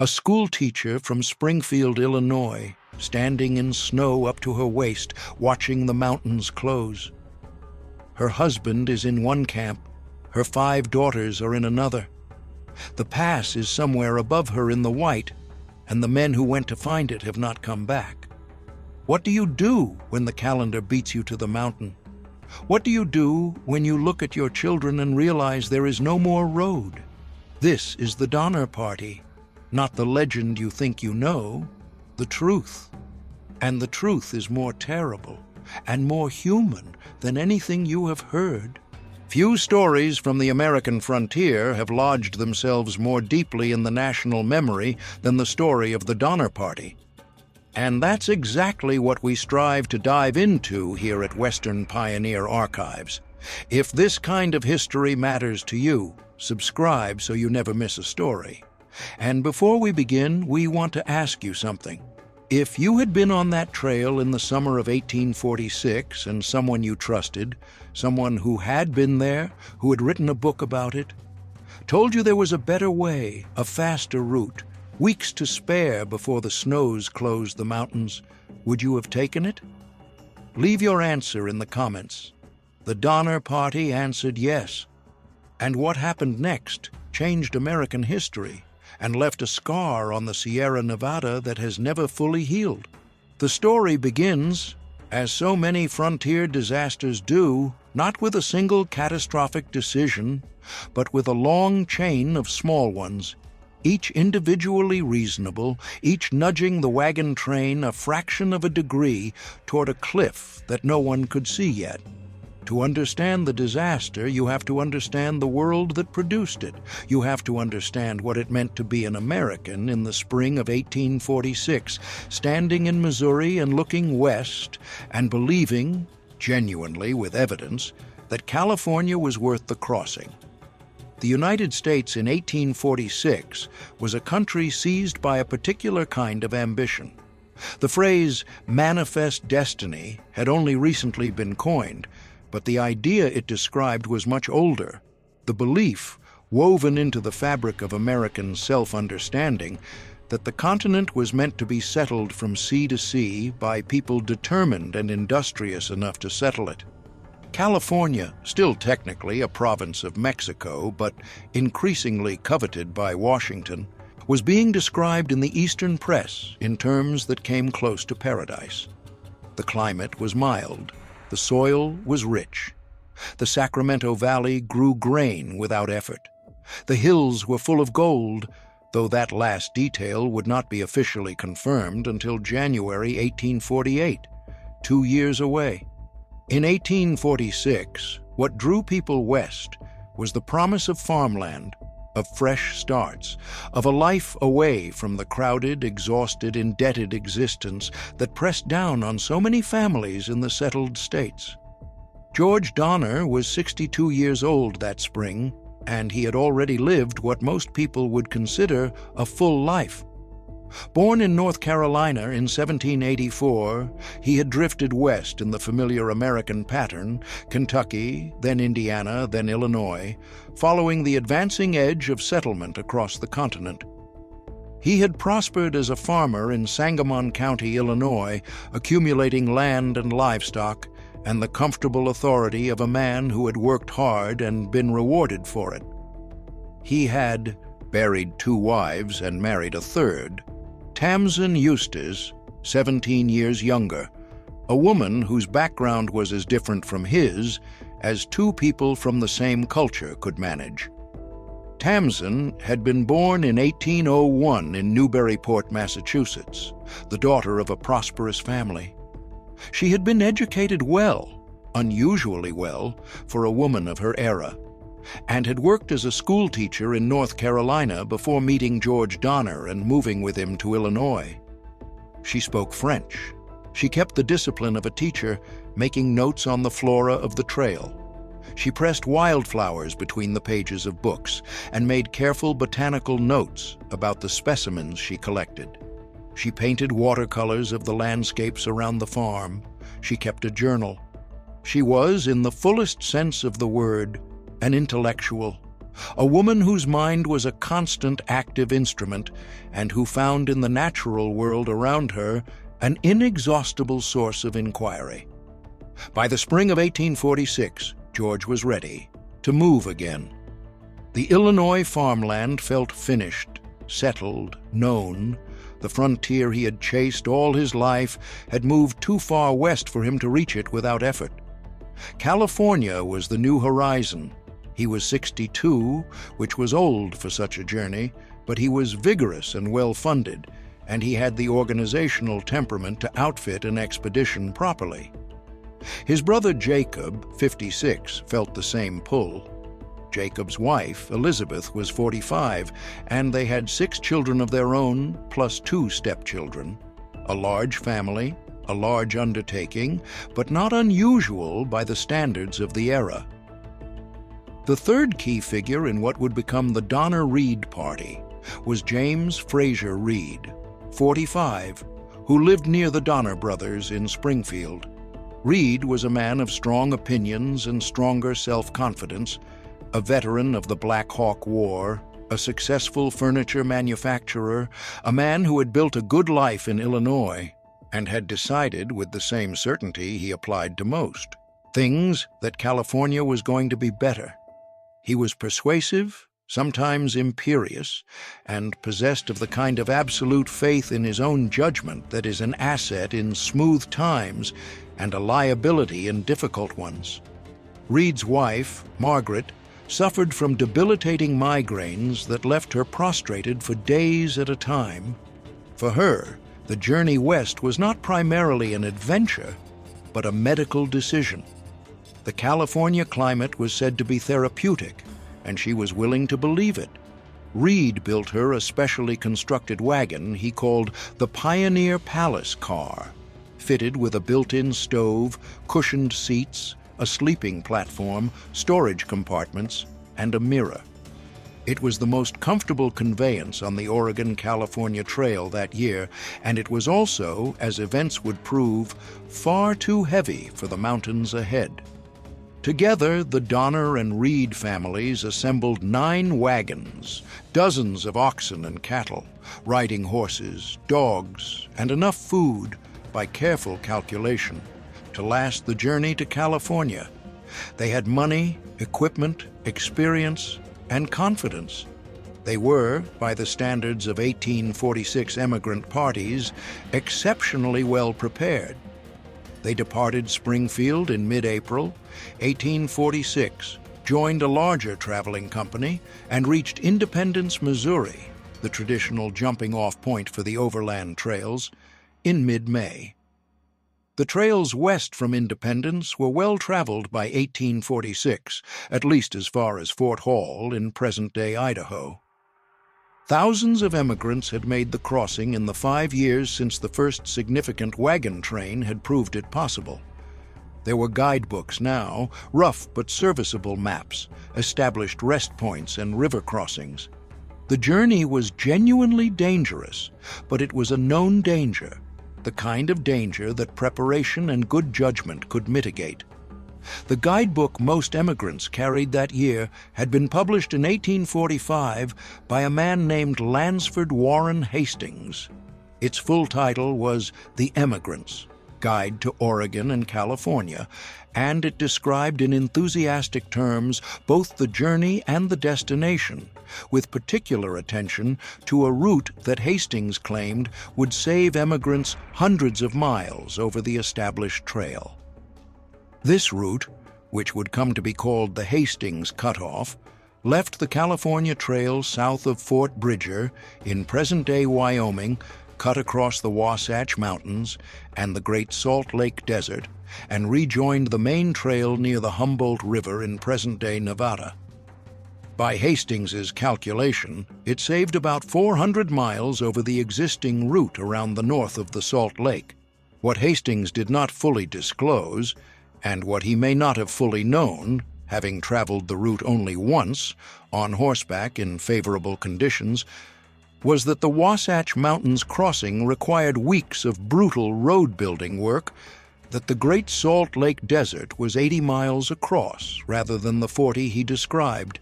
A school teacher from Springfield, Illinois, standing in snow up to her waist, watching the mountains close. Her husband is in one camp, her 5 daughters are in another. The pass is somewhere above her in the white, and the men who went to find it have not come back. What do you do when the calendar beats you to the mountain? What do you do when you look at your children and realize there is no more road? This is the Donner Party, not the legend you think you know, the truth. And the truth is more terrible and more human than anything you have heard. Few stories from the American frontier have lodged themselves more deeply in the national memory than the story of the Donner Party. And that's exactly what we strive to dive into here at Western Pioneer Archives. If this kind of history matters to you, subscribe so you never miss a story. And before we begin, we want to ask you something. If you had been on that trail in the summer of 1846 and someone you trusted, someone who had been there, who had written a book about it, told you there was a better way, a faster route, weeks to spare before the snows closed the mountains, would you have taken it? Leave your answer in the comments. The Donner Party answered yes. And what happened next changed American history and left a scar on the Sierra Nevada that has never fully healed. The story begins, as so many frontier disasters do, not with a single catastrophic decision, but with a long chain of small ones, each individually reasonable, each nudging the wagon train a fraction of a degree toward a cliff that no one could see yet. To understand the disaster, you have to understand the world that produced it. You have to understand what it meant to be an American in the spring of 1846, standing in Missouri and looking west and believing, genuinely with evidence, that California was worth the crossing. The United States in 1846 was a country seized by a particular kind of ambition. The phrase manifest destiny had only recently been coined, but the idea it described was much older. The belief, woven into the fabric of American self-understanding, that the continent was meant to be settled from sea to sea by people determined and industrious enough to settle it. California, still technically a province of Mexico, but increasingly coveted by Washington, was being described in the Eastern press in terms that came close to paradise. The climate was mild. The soil was rich. The Sacramento Valley grew grain without effort. The hills were full of gold, though that last detail would not be officially confirmed until January 1848, 2 years away. In 1846, what drew people west was the promise of farmland, of fresh starts, of a life away from the crowded, exhausted, indebted existence that pressed down on so many families in the settled states. George Donner was 62 years old that spring, and he had already lived what most people would consider a full life. Born in North Carolina in 1784, he had drifted west in the familiar American pattern, Kentucky, then Indiana, then Illinois, following the advancing edge of settlement across the continent. He had prospered as a farmer in Sangamon County, Illinois, accumulating land and livestock, and the comfortable authority of a man who had worked hard and been rewarded for it. He had buried 2 wives and married a third. Tamsen Eustace, 17 years younger, a woman whose background was as different from his as 2 people from the same culture could manage. Tamsen had been born in 1801 in Newburyport, Massachusetts, the daughter of a prosperous family. She had been educated well, unusually well, for a woman of her era, and had worked as a school teacher in North Carolina before meeting George Donner and moving with him to Illinois. She spoke French. She kept the discipline of a teacher, making notes on the flora of the trail. She pressed wildflowers between the pages of books and made careful botanical notes about the specimens she collected. She painted watercolors of the landscapes around the farm. She kept a journal. She was, in the fullest sense of the word, an intellectual, a woman whose mind was a constant active instrument and who found in the natural world around her an inexhaustible source of inquiry. By the spring of 1846, George was ready to move again. The Illinois farmland felt finished, settled, known. The frontier he had chased all his life had moved too far west for him to reach it without effort. California was the new horizon. He was 62, which was old for such a journey, but he was vigorous and well-funded, and he had the organizational temperament to outfit an expedition properly. His brother Jacob, 56, felt the same pull. Jacob's wife, Elizabeth, was 45, and they had 6 children of their own, plus 2 stepchildren. A large family, a large undertaking, but not unusual by the standards of the era. The third key figure in what would become the Donner Reed Party was James Fraser Reed, 45, who lived near the Donner brothers in Springfield. Reed was a man of strong opinions and stronger self-confidence, a veteran of the Black Hawk War, a successful furniture manufacturer, a man who had built a good life in Illinois and had decided with the same certainty he applied to most things that California was going to be better. He was persuasive, sometimes imperious, and possessed of the kind of absolute faith in his own judgment that is an asset in smooth times and a liability in difficult ones. Reed's wife, Margaret, suffered from debilitating migraines that left her prostrated for days at a time. For her, the journey west was not primarily an adventure, but a medical decision. The California climate was said to be therapeutic, and she was willing to believe it. Reed built her a specially constructed wagon he called the Pioneer Palace car, fitted with a built-in stove, cushioned seats, a sleeping platform, storage compartments, and a mirror. It was the most comfortable conveyance on the Oregon-California Trail that year, and it was also, as events would prove, far too heavy for the mountains ahead. Together, the Donner and Reed families assembled 9 wagons, dozens of oxen and cattle, riding horses, dogs, and enough food, by careful calculation, to last the journey to California. They had money, equipment, experience, and confidence. They were, by the standards of 1846 emigrant parties, exceptionally well prepared. They departed Springfield in mid-April 1846, joined a larger traveling company, and reached Independence, Missouri, the traditional jumping-off point for the overland trails, in mid-May. The trails west from Independence were well traveled by 1846, at least as far as Fort Hall in present-day Idaho. Thousands of emigrants had made the crossing in the 5 years since the first significant wagon train had proved it possible. There were guidebooks now, rough but serviceable maps, established rest points and river crossings. The journey was genuinely dangerous, but it was a known danger, the kind of danger that preparation and good judgment could mitigate. The guidebook most emigrants carried that year had been published in 1845 by a man named Lansford Warren Hastings. Its full title was The Emigrants: Guide to Oregon and California, and it described in enthusiastic terms both the journey and the destination, with particular attention to a route that Hastings claimed would save emigrants hundreds of miles over the established trail. This route, which would come to be called the Hastings Cutoff, left the California Trail south of Fort Bridger in present-day Wyoming, cut across the Wasatch Mountains and the Great Salt Lake Desert, and rejoined the main trail near the Humboldt River in present-day Nevada. By Hastings's calculation, it saved about 400 miles over the existing route around the north of the Salt Lake. What Hastings did not fully disclose, and what he may not have fully known, having traveled the route only once, on horseback in favorable conditions, was that the Wasatch Mountains crossing required weeks of brutal road-building work, that the Great Salt Lake Desert was 80 miles across rather than the 40 he described,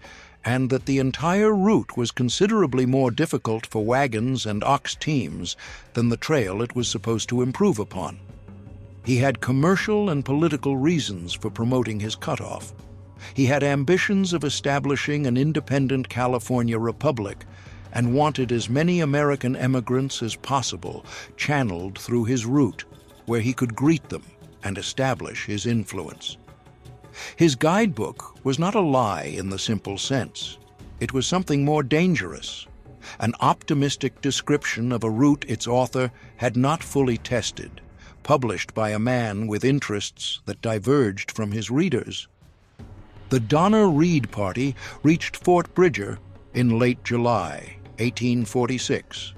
and that the entire route was considerably more difficult for wagons and ox teams than the trail it was supposed to improve upon. He had commercial and political reasons for promoting his cutoff. He had ambitions of establishing an independent California republic and wanted as many American emigrants as possible channeled through his route, where he could greet them and establish his influence. His guidebook was not a lie in the simple sense. It was something more dangerous, an optimistic description of a route its author had not fully tested, published by a man with interests that diverged from his readers. The Donner Reed party reached Fort Bridger in late July 1846.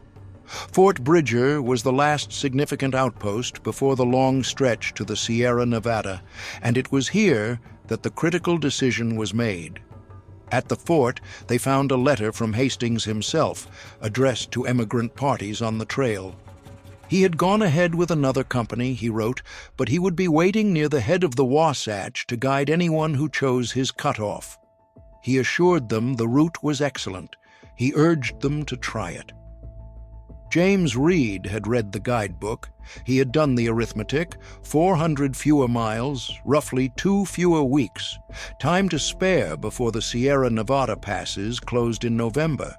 Fort Bridger was the last significant outpost before the long stretch to the Sierra Nevada, and it was here that the critical decision was made. At the fort, they found a letter from Hastings himself, addressed to emigrant parties on the trail. He had gone ahead with another company, he wrote, but he would be waiting near the head of the Wasatch to guide anyone who chose his cutoff. He assured them the route was excellent. He urged them to try it. James Reed had read the guidebook. He had done the arithmetic: 400 fewer miles, roughly 2 fewer weeks, time to spare before the Sierra Nevada passes closed in November.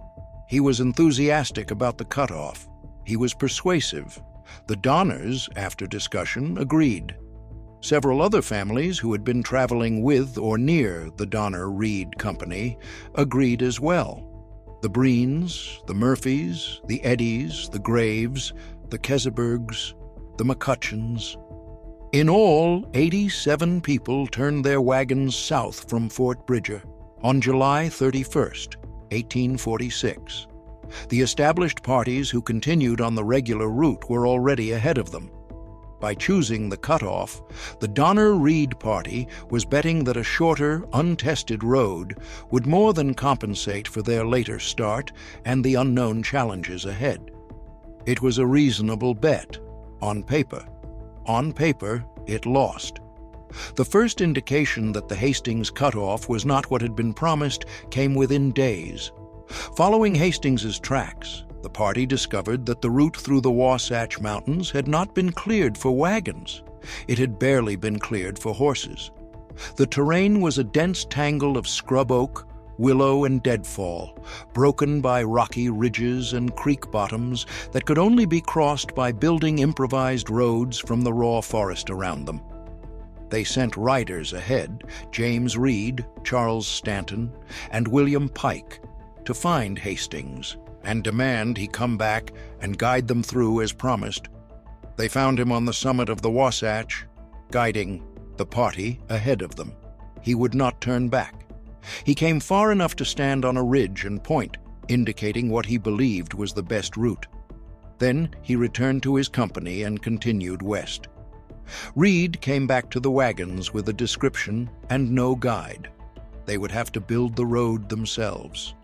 He was enthusiastic about the cutoff. He was persuasive. The Donners, after discussion, agreed. Several other families who had been traveling with or near the Donner-Reed Company agreed as well. The Breens, the Murphys, the Eddies, the Graves, the Kesebergs, the McCutcheons. In all, 87 people turned their wagons south from Fort Bridger on July 31st, 1846. The established parties who continued on the regular route were already ahead of them. By choosing the cutoff, the Donner-Reed party was betting that a shorter, untested road would more than compensate for their later start and the unknown challenges ahead. It was a reasonable bet, on paper. On paper, it lost. The first indication that the Hastings cutoff was not what had been promised came within days. Following Hastings's tracks, the party discovered that the route through the Wasatch Mountains had not been cleared for wagons. It had barely been cleared for horses. The terrain was a dense tangle of scrub oak, willow, and deadfall, broken by rocky ridges and creek bottoms that could only be crossed by building improvised roads from the raw forest around them. They sent riders ahead, James Reed, Charles Stanton, and William Pike, to find Hastings and demand he come back and guide them through as promised. They found him on the summit of the Wasatch, guiding the party ahead of them. He would not turn back. He came far enough to stand on a ridge and point, indicating what he believed was the best route. Then he returned to his company and continued west. Reed came back to the wagons with a description and no guide. They would have to build the road themselves.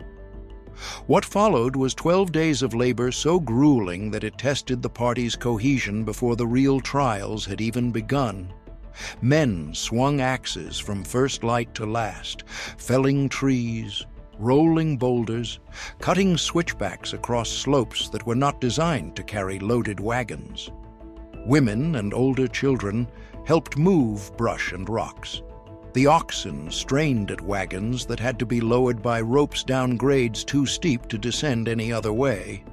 What followed was 12 days of labor so grueling that it tested the party's cohesion before the real trials had even begun. Men swung axes from first light to last, felling trees, rolling boulders, cutting switchbacks across slopes that were not designed to carry loaded wagons. Women and older children helped move brush and rocks. The oxen strained at wagons that had to be lowered by ropes down grades too steep to descend any other way.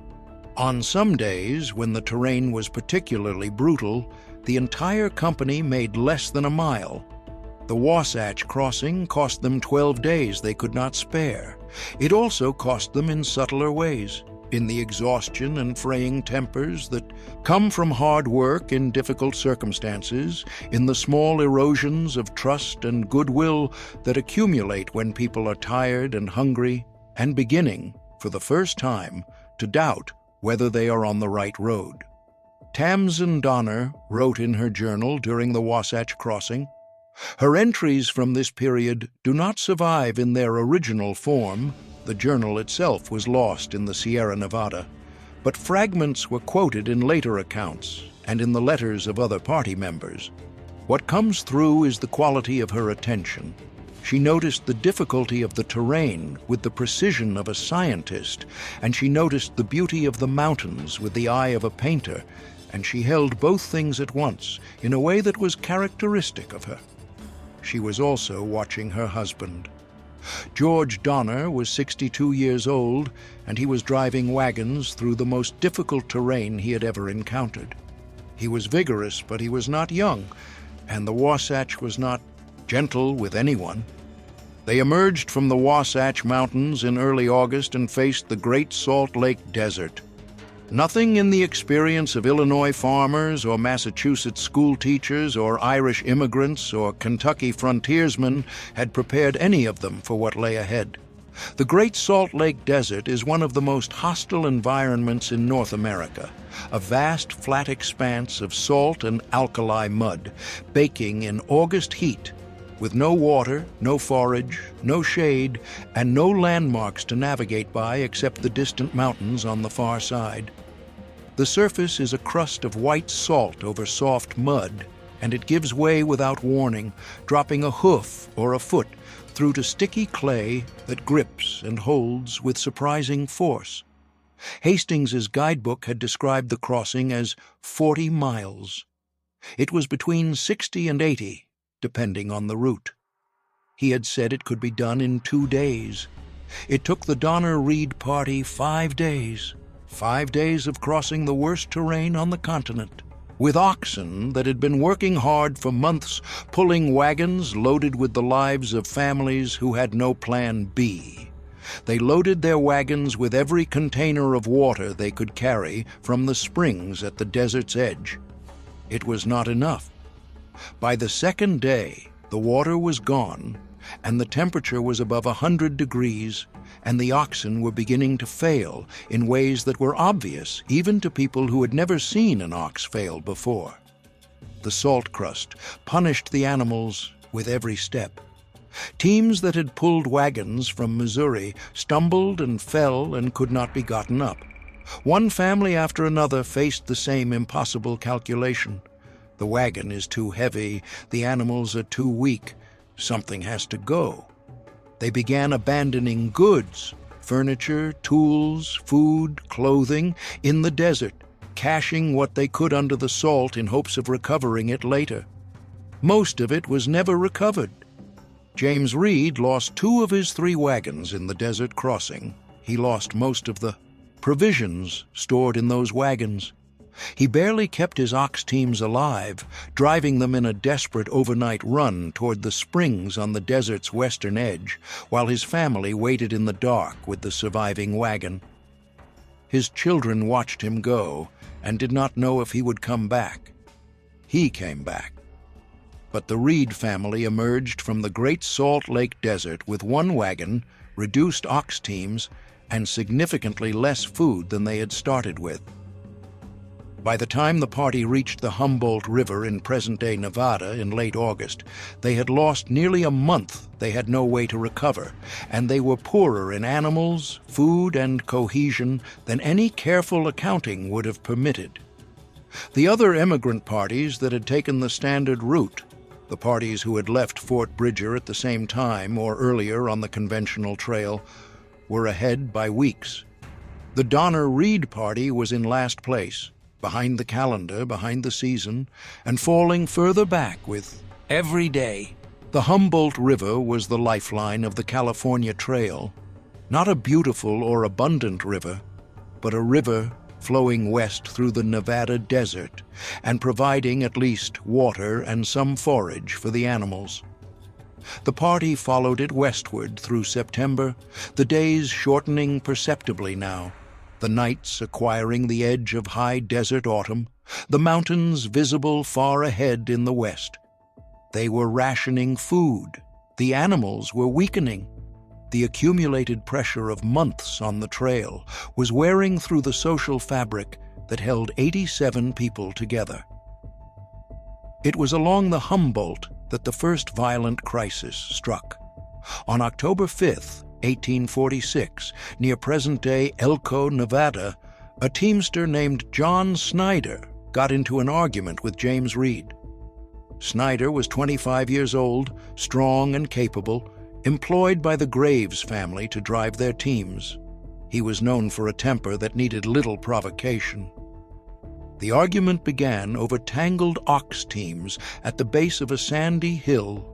On some days, when the terrain was particularly brutal, the entire company made less than a mile. The Wasatch crossing cost them 12 days they could not spare. It also cost them in subtler ways, in the exhaustion and fraying tempers that come from hard work in difficult circumstances, in the small erosions of trust and goodwill that accumulate when people are tired and hungry and beginning, for the first time, to doubt whether they are on the right road. Tamsen Donner wrote in her journal during the Wasatch crossing. Her entries from this period do not survive in their original form. The journal itself was lost in the Sierra Nevada, but fragments were quoted in later accounts and in the letters of other party members. What comes through is the quality of her attention. She noticed the difficulty of the terrain with the precision of a scientist, and she noticed the beauty of the mountains with the eye of a painter, and she held both things at once in a way that was characteristic of her. She was also watching her husband. George Donner was 62 years old, and he was driving wagons through the most difficult terrain he had ever encountered. He was vigorous, but he was not young, and the Wasatch was not gentle with anyone. They emerged from the Wasatch Mountains in early August and faced the Great Salt Lake Desert. Nothing in the experience of Illinois farmers or Massachusetts school teachers or Irish immigrants or Kentucky frontiersmen had prepared any of them for what lay ahead. The Great Salt Lake Desert is one of the most hostile environments in North America, a vast flat expanse of salt and alkali mud, baking in August heat, with no water, no forage, no shade, and no landmarks to navigate by except the distant mountains on the far side. The surface is a crust of white salt over soft mud, and it gives way without warning, dropping a hoof or a foot through to sticky clay that grips and holds with surprising force. Hastings's guidebook had described the crossing as 40 miles. It was between 60 and 80, depending on the route. He had said it could be done in 2 days. It took the Donner-Reed party 5 days. 5 days of crossing the worst terrain on the continent, with oxen that had been working hard for months, pulling wagons loaded with the lives of families who had no plan B. They loaded their wagons with every container of water they could carry from the springs at the desert's edge. It was not enough. By the second day, the water was gone, and the temperature was above 100 degrees, and the oxen were beginning to fail in ways that were obvious even to people who had never seen an ox fail before. The salt crust punished the animals with every step. Teams that had pulled wagons from Missouri stumbled and fell and could not be gotten up. One family after another faced the same impossible calculation. The wagon is too heavy, the animals are too weak, something has to go. They began abandoning goods, furniture, tools, food, clothing, in the desert, caching what they could under the salt in hopes of recovering it later. Most of it was never recovered. James Reed lost 2 of his 3 wagons in the desert crossing. He lost most of the provisions stored in those wagons. He barely kept his ox teams alive, driving them in a desperate overnight run toward the springs on the desert's western edge, while his family waited in the dark with the surviving wagon. His children watched him go and did not know if he would come back. He came back. But the Reed family emerged from the Great Salt Lake Desert with 1 wagon, reduced ox teams, and significantly less food than they had started with. By the time the party reached the Humboldt River in present-day Nevada in late August, they had lost nearly a month they had no way to recover, and they were poorer in animals, food, and cohesion than any careful accounting would have permitted. The other emigrant parties that had taken the standard route, the parties who had left Fort Bridger at the same time or earlier on the conventional trail, were ahead by weeks. The Donner-Reed party was in last place, behind the calendar, behind the season, and falling further back with every day. The Humboldt River was the lifeline of the California Trail, not a beautiful or abundant river, but a river flowing west through the Nevada desert and providing at least water and some forage for the animals. The party followed it westward through September, the days shortening perceptibly now, the nights acquiring the edge of high desert autumn, the mountains visible far ahead in the west. They were rationing food. The animals were weakening. The accumulated pressure of months on the trail was wearing through the social fabric that held 87 people together. It was along the Humboldt that the first violent crisis struck. On October 5th, 1846, near present-day Elko, Nevada, a teamster named John Snyder got into an argument with James Reed. Snyder was 25 years old, strong and capable, employed by the Graves family to drive their teams. He was known for a temper that needed little provocation. The argument began over tangled ox teams at the base of a sandy hill.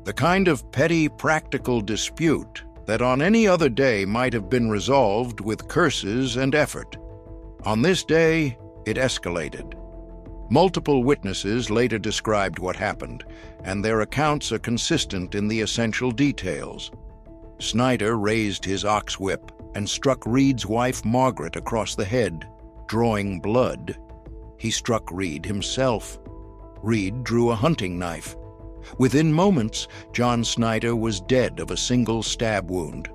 The kind of petty, practical dispute that on any other day might have been resolved with curses and effort. On this day, it escalated. Multiple witnesses later described what happened, and their accounts are consistent in the essential details. Snyder raised his ox whip and struck Reed's wife Margaret across the head, drawing blood. He struck Reed himself. Reed drew a hunting knife. Within moments, John Snyder was dead of a single stab wound.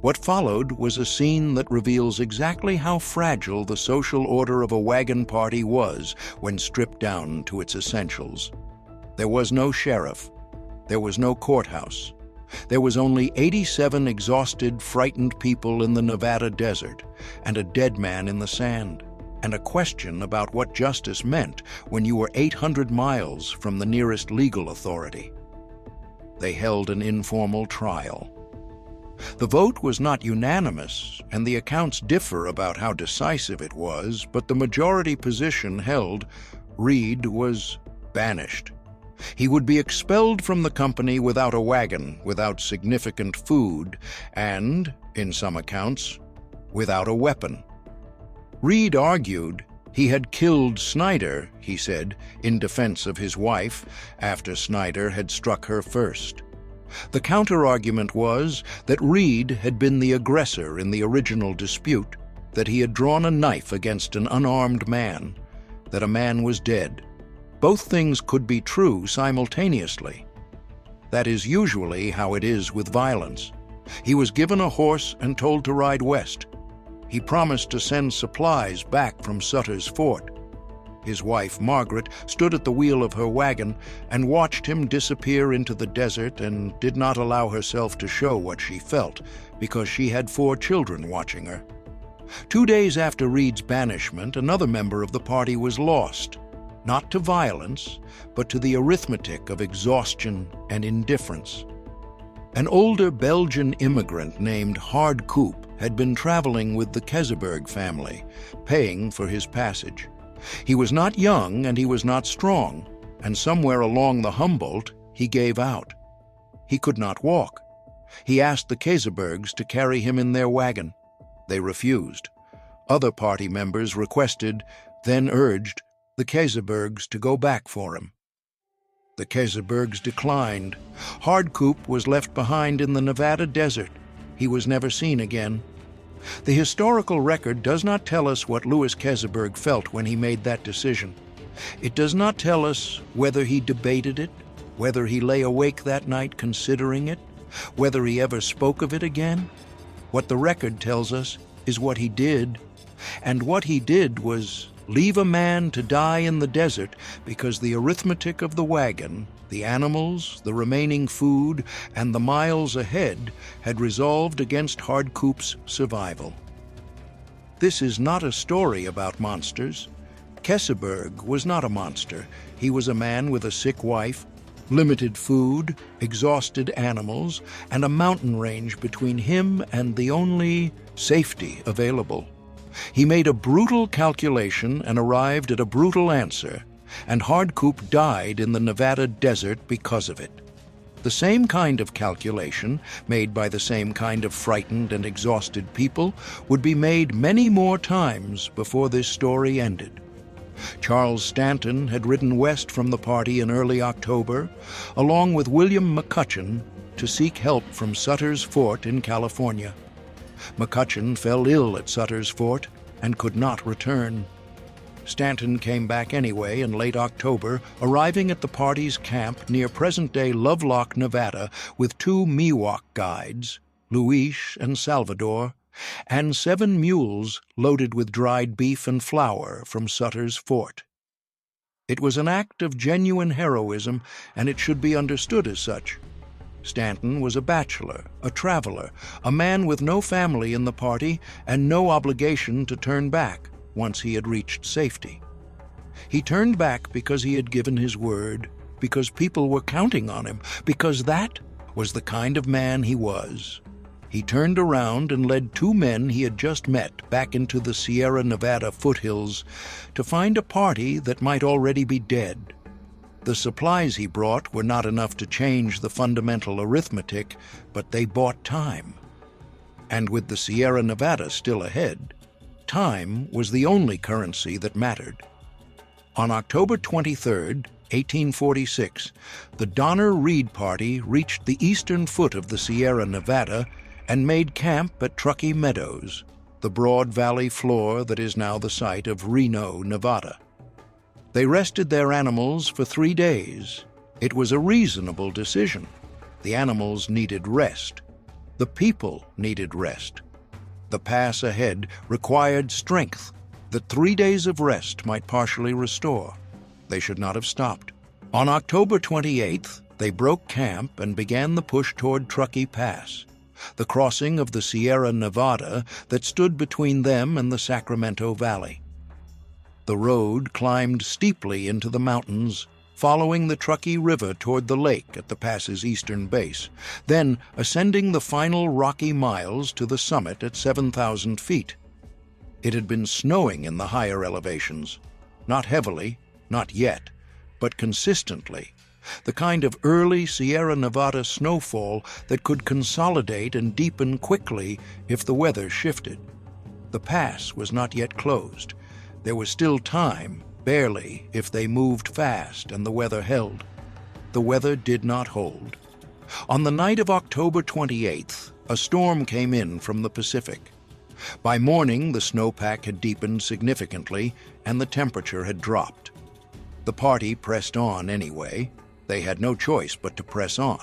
What followed was a scene that reveals exactly how fragile the social order of a wagon party was when stripped down to its essentials. There was no sheriff. There was no courthouse. There was only 87 exhausted, frightened people in the Nevada desert, and a dead man in the sand, and a question about what justice meant when you were 800 miles from the nearest legal authority. They held an informal trial. The vote was not unanimous, and the accounts differ about how decisive it was, but the majority position held Reed was banished. He would be expelled from the company without a wagon, without significant food, and, in some accounts, without a weapon. Reed argued he had killed Snyder, he said, in defense of his wife, after Snyder had struck her first. The counter-argument was that Reed had been the aggressor in the original dispute, that he had drawn a knife against an unarmed man, that a man was dead. Both things could be true simultaneously. That is usually how it is with violence. He was given a horse and told to ride west. He promised to send supplies back from Sutter's Fort. His wife, Margaret, stood at the wheel of her wagon and watched him disappear into the desert and did not allow herself to show what she felt because she had 4 children watching her. 2 days after Reed's banishment, another member of the party was lost, not to violence, but to the arithmetic of exhaustion and indifference. An older Belgian immigrant named Hard Coop had been traveling with the Keseberg family, paying for his passage. He was not young and he was not strong, and somewhere along the Humboldt he gave out. He could not walk. He asked the Kesebergs to carry him in their wagon. They refused. Other party members requested, then urged, the Kesebergs to go back for him. The Kesebergs declined. Hardcoop was left behind in the Nevada desert. He was never seen again. The historical record does not tell us what Louis Keseberg felt when he made that decision. It does not tell us whether he debated it, whether he lay awake that night considering it, whether he ever spoke of it again. What the record tells us is what he did, and what he did was leave a man to die in the desert because the arithmetic of the wagon, the animals, the remaining food, and the miles ahead had resolved against Hardcoop's survival. This is not a story about monsters. Keseberg was not a monster. He was a man with a sick wife, limited food, exhausted animals, and a mountain range between him and the only safety available. He made a brutal calculation and arrived at a brutal answer, and Hardcoop died in the Nevada desert because of it. The same kind of calculation, made by the same kind of frightened and exhausted people, would be made many more times before this story ended. Charles Stanton had ridden west from the party in early October, along with William McCutcheon, to seek help from Sutter's Fort in California. McCutcheon fell ill at Sutter's Fort and could not return. Stanton came back anyway in late October, arriving at the party's camp near present-day Lovelock, Nevada, with 2 Miwok guides, Luis and Salvador, and 7 mules loaded with dried beef and flour from Sutter's Fort. It was an act of genuine heroism, and it should be understood as such. Stanton was a bachelor, a traveler, a man with no family in the party and no obligation to turn back once he had reached safety. He turned back because he had given his word, because people were counting on him, because that was the kind of man he was. He turned around and led two men he had just met back into the Sierra Nevada foothills to find a party that might already be dead. The supplies he brought were not enough to change the fundamental arithmetic, but they bought time. And with the Sierra Nevada still ahead, time was the only currency that mattered. On October 23, 1846, the Donner Reed Party reached the eastern foot of the Sierra Nevada and made camp at Truckee Meadows, the broad valley floor that is now the site of Reno, Nevada. They rested their animals for 3 days. It was a reasonable decision. The animals needed rest. The people needed rest. The pass ahead required strength that 3 days of rest might partially restore. They should not have stopped. On October 28th, they broke camp and began the push toward Truckee Pass, the crossing of the Sierra Nevada that stood between them and the Sacramento Valley. The road climbed steeply into the mountains, following the Truckee River toward the lake at the pass's eastern base, then ascending the final rocky miles to the summit at 7,000 feet. It had been snowing in the higher elevations, not heavily, not yet, but consistently, the kind of early Sierra Nevada snowfall that could consolidate and deepen quickly if the weather shifted. The pass was not yet closed. There was still time, barely, if they moved fast and the weather held. The weather did not hold. On the night of October 28th, a storm came in from the Pacific. By morning, the snowpack had deepened significantly and the temperature had dropped. The party pressed on anyway. They had no choice but to press on.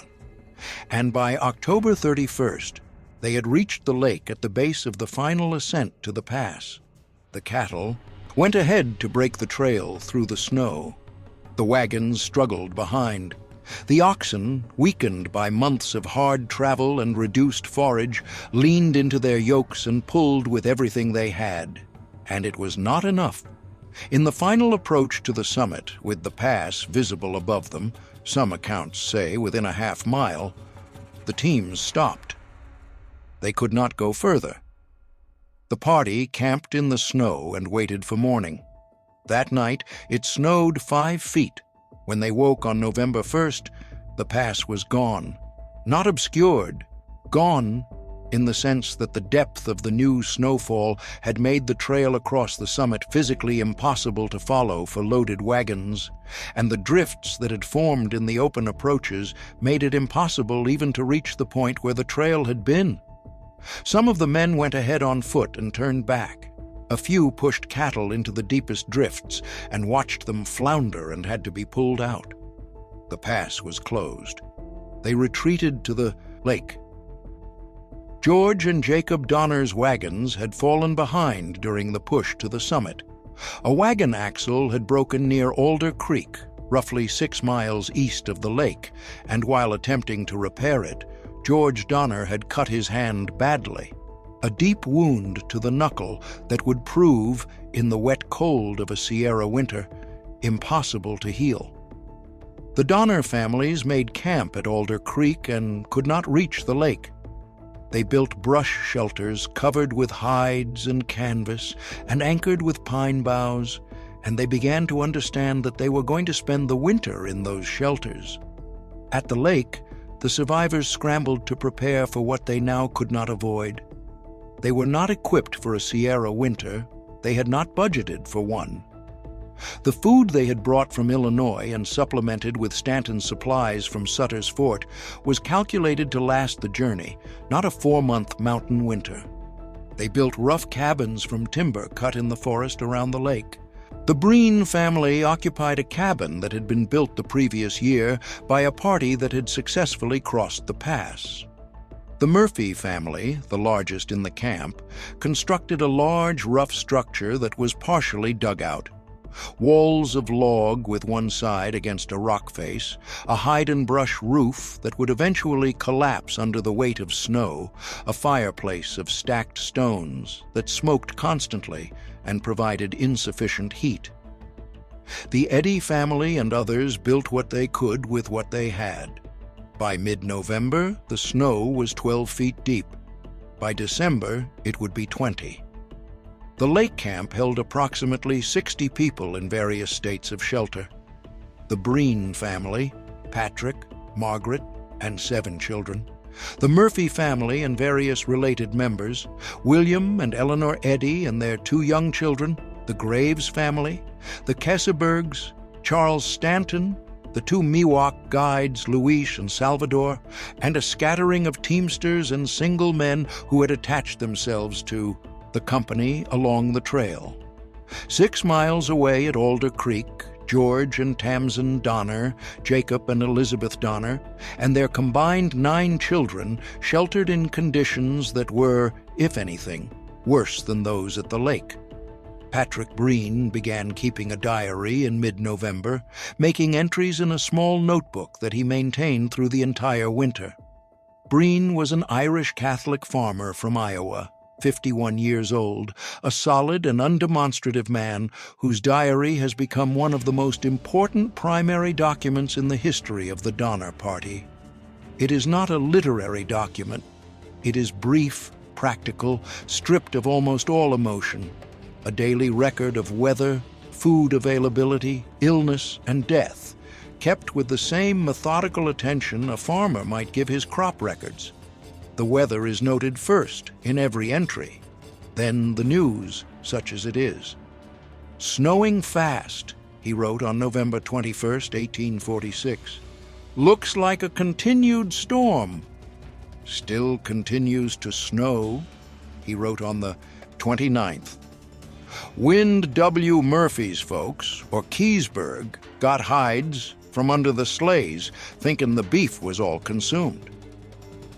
And by October 31st, they had reached the lake at the base of the final ascent to the pass. The cattle went ahead to break the trail through the snow. The wagons struggled behind. The oxen, weakened by months of hard travel and reduced forage, leaned into their yokes and pulled with everything they had. And it was not enough. In the final approach to the summit, with the pass visible above them, some accounts say within a half-mile, the teams stopped. They could not go further. The party camped in the snow and waited for morning. That night, it snowed 5 feet. When they woke on November 1st, the pass was gone. Not obscured, gone in the sense that the depth of the new snowfall had made the trail across the summit physically impossible to follow for loaded wagons, and the drifts that had formed in the open approaches made it impossible even to reach the point where the trail had been. Some of the men went ahead on foot and turned back. A few pushed cattle into the deepest drifts and watched them flounder and had to be pulled out. The pass was closed. They retreated to the lake. George and Jacob Donner's wagons had fallen behind during the push to the summit. A wagon axle had broken near Alder Creek, roughly 6 miles east of the lake, and while attempting to repair it, George Donner had cut his hand badly, a deep wound to the knuckle that would prove, in the wet cold of a Sierra winter, impossible to heal. The Donner families made camp at Alder Creek and could not reach the lake. They built brush shelters covered with hides and canvas and anchored with pine boughs, and they began to understand that they were going to spend the winter in those shelters. At the lake, the survivors scrambled to prepare for what they now could not avoid. They were not equipped for a Sierra winter. They had not budgeted for one. The food they had brought from Illinois and supplemented with Stanton's supplies from Sutter's Fort was calculated to last the journey, not a 4-month mountain winter. They built rough cabins from timber cut in the forest around the lake. The Breen family occupied a cabin that had been built the previous year by a party that had successfully crossed the pass. The Murphy family, the largest in the camp, constructed a large, rough structure that was partially dug out. Walls of log with one side against a rock face, a hide-and-brush roof that would eventually collapse under the weight of snow, a fireplace of stacked stones that smoked constantly and provided insufficient heat. The Eddy family and others built what they could with what they had. By mid-November, the snow was 12 feet deep. By December, it would be 20. The lake camp held approximately 60 people in various states of shelter. The Breen family, Patrick, Margaret, and 7 children. The Murphy family and various related members, William and Eleanor Eddy and their 2 young children, the Graves family, the Kessebergs, Charles Stanton, the 2 Miwok guides, Luis and Salvador, and a scattering of teamsters and single men who had attached themselves to the company along the trail. 6 miles away at Alder Creek, George and Tamsin Donner, Jacob and Elizabeth Donner, and their combined 9 children sheltered in conditions that were, if anything, worse than those at the lake. Patrick Breen began keeping a diary in mid-November, making entries in a small notebook that he maintained through the entire winter. Breen was an Irish Catholic farmer from Iowa, 51 years old, a solid and undemonstrative man whose diary has become one of the most important primary documents in the history of the Donner Party. It is not a literary document. It is brief, practical, stripped of almost all emotion, a daily record of weather, food availability, illness, and death, kept with the same methodical attention a farmer might give his crop records. The weather is noted first in every entry, then the news, such as it is. "Snowing fast," he wrote on November 21, 1846. "Looks like a continued storm." "Still continues to snow," he wrote on the 29th. "Wind W. Murphy's folks, or Keysburg, got hides from under the sleighs, thinking the beef was all consumed.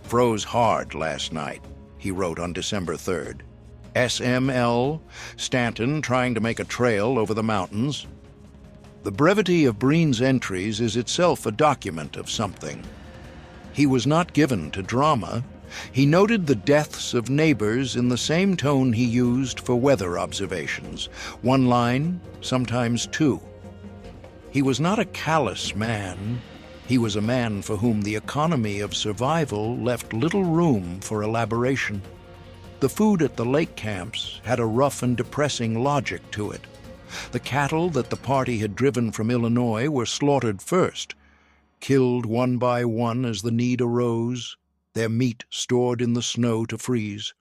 Froze hard last night," he wrote on December 3rd. SML, Stanton trying to make a trail over the mountains. The brevity of Breen's entries is itself a document of something. He was not given to drama. He noted the deaths of neighbors in the same tone he used for weather observations, 1 line, sometimes 2. He was not a callous man. He was a man for whom the economy of survival left little room for elaboration. The food at the lake camps had a rough and depressing logic to it. The cattle that the party had driven from Illinois were slaughtered first, killed one by one as the need arose, their meat stored in the snow to freeze.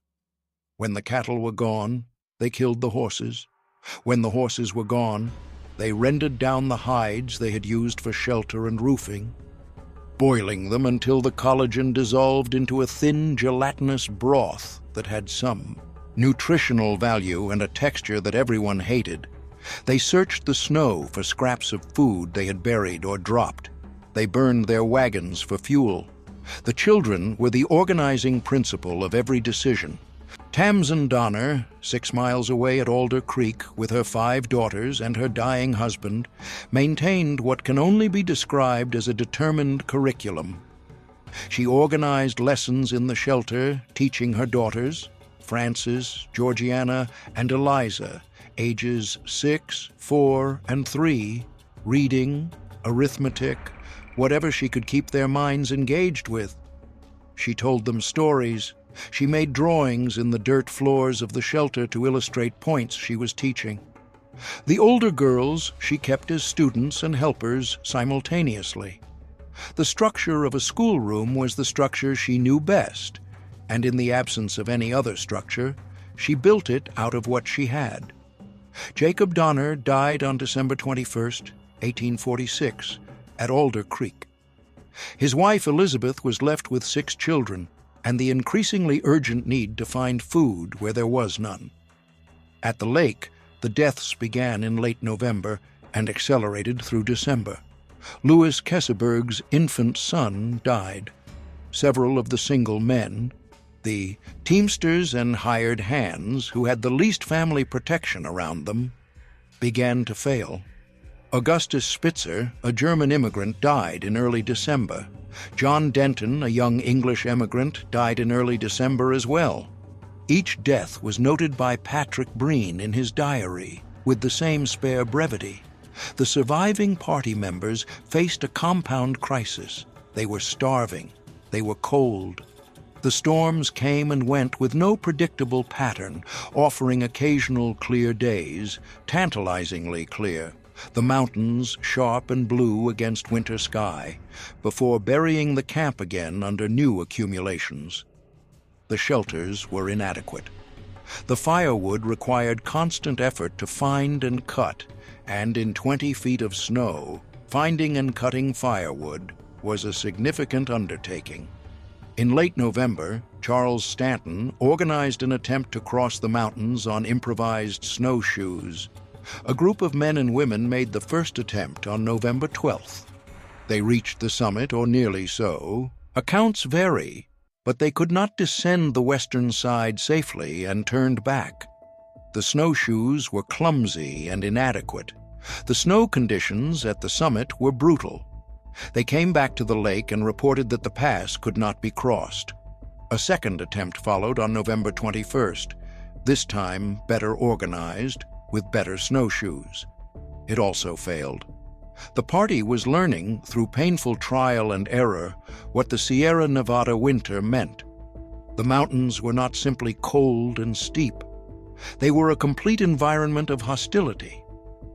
When the cattle were gone, they killed the horses. When the horses were gone, they rendered down the hides they had used for shelter and roofing, boiling them until the collagen dissolved into a thin, gelatinous broth that had some nutritional value and a texture that everyone hated. They searched the snow for scraps of food they had buried or dropped. They burned their wagons for fuel. The children were the organizing principle of every decision. Tamsin Donner, 6 miles away at Alder Creek with her 5 daughters and her dying husband, maintained what can only be described as a determined curriculum. She organized lessons in the shelter, teaching her daughters, Frances, Georgiana, and Eliza, ages 6, 4, and 3, reading, arithmetic, whatever she could keep their minds engaged with. She told them stories. She made drawings in the dirt floors of the shelter to illustrate points she was teaching. The older girls she kept as students and helpers simultaneously. The structure of a schoolroom was the structure she knew best, and in the absence of any other structure, she built it out of what she had. Jacob Donner died on December 21, 1846, at Alder Creek. His wife Elizabeth was left with 6 children, and the increasingly urgent need to find food where there was none. At the lake, the deaths began in late November and accelerated through December. Louis Kesseberg's infant son died. Several of the single men, the teamsters and hired hands who had the least family protection around them, began to fail. Augustus Spitzer, a German immigrant, died in early December. John Denton, a young English immigrant, died in early December as well. Each death was noted by Patrick Breen in his diary, with the same spare brevity. The surviving party members faced a compound crisis. They were starving. They were cold. The storms came and went with no predictable pattern, offering occasional clear days, tantalizingly clear, the mountains sharp and blue against winter sky, before burying the camp again under new accumulations. The shelters were inadequate. The firewood required constant effort to find and cut, and in 20 feet of snow, finding and cutting firewood was a significant undertaking. In late November, Charles Stanton organized an attempt to cross the mountains on improvised snowshoes. A group of men and women made the first attempt on November 12th. They reached the summit, or nearly so. Accounts vary, but they could not descend the western side safely and turned back. The snowshoes were clumsy and inadequate. The snow conditions at the summit were brutal. They came back to the lake and reported that the pass could not be crossed. A second attempt followed on November 21st, this time better organized, with better snowshoes. It also failed. The party was learning, through painful trial and error, what the Sierra Nevada winter meant. The mountains were not simply cold and steep. They were a complete environment of hostility.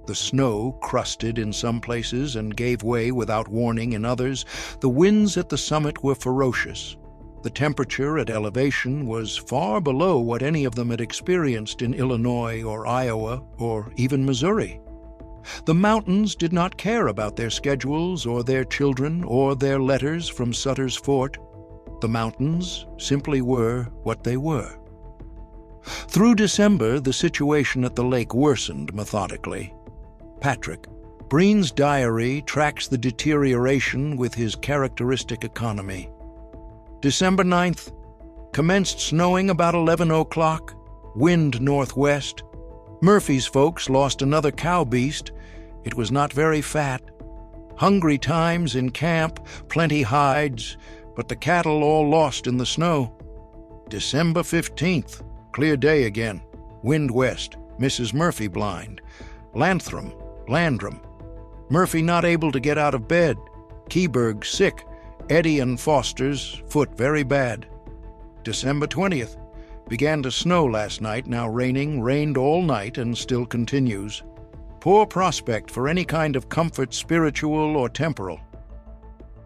The snow crusted in some places and gave way without warning in others. The winds at the summit were ferocious. The temperature at elevation was far below what any of them had experienced in Illinois or Iowa or even Missouri. The mountains did not care about their schedules or their children or their letters from Sutter's Fort. The mountains simply were what they were. Through December, the situation at the lake worsened methodically. Patrick, Breen's diary tracks the deterioration with his characteristic economy. December 9th, commenced snowing about 11 o'clock, wind northwest. Murphy's folks lost another cow beast. It was not very fat. Hungry times in camp, plenty hides, but the cattle all lost in the snow. December 15th, clear day again, wind west, Mrs. Murphy blind. Landrum. Murphy not able to get out of bed. Keyberg sick. Eddie and Foster's foot very bad. December 20th. Began to snow last night, now raining, rained all night and still continues. Poor prospect for any kind of comfort, spiritual or temporal.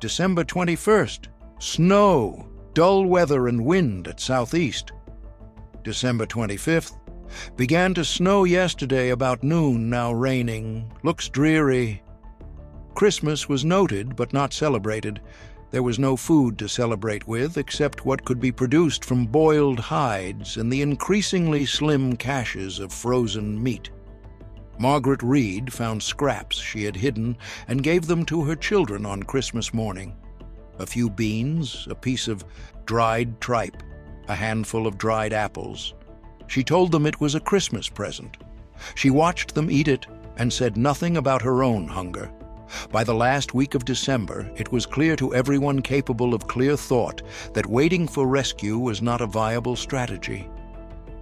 December 21st. Snow, dull weather and wind at southeast. December 25th. Began to snow yesterday about noon, now raining. Looks dreary. Christmas was noted but not celebrated. There was no food to celebrate with except what could be produced from boiled hides and the increasingly slim caches of frozen meat. Margaret Reed found scraps she had hidden and gave them to her children on Christmas morning. A few beans, a piece of dried tripe, a handful of dried apples. She told them it was a Christmas present. She watched them eat it and said nothing about her own hunger. By the last week of December, it was clear to everyone capable of clear thought that waiting for rescue was not a viable strategy.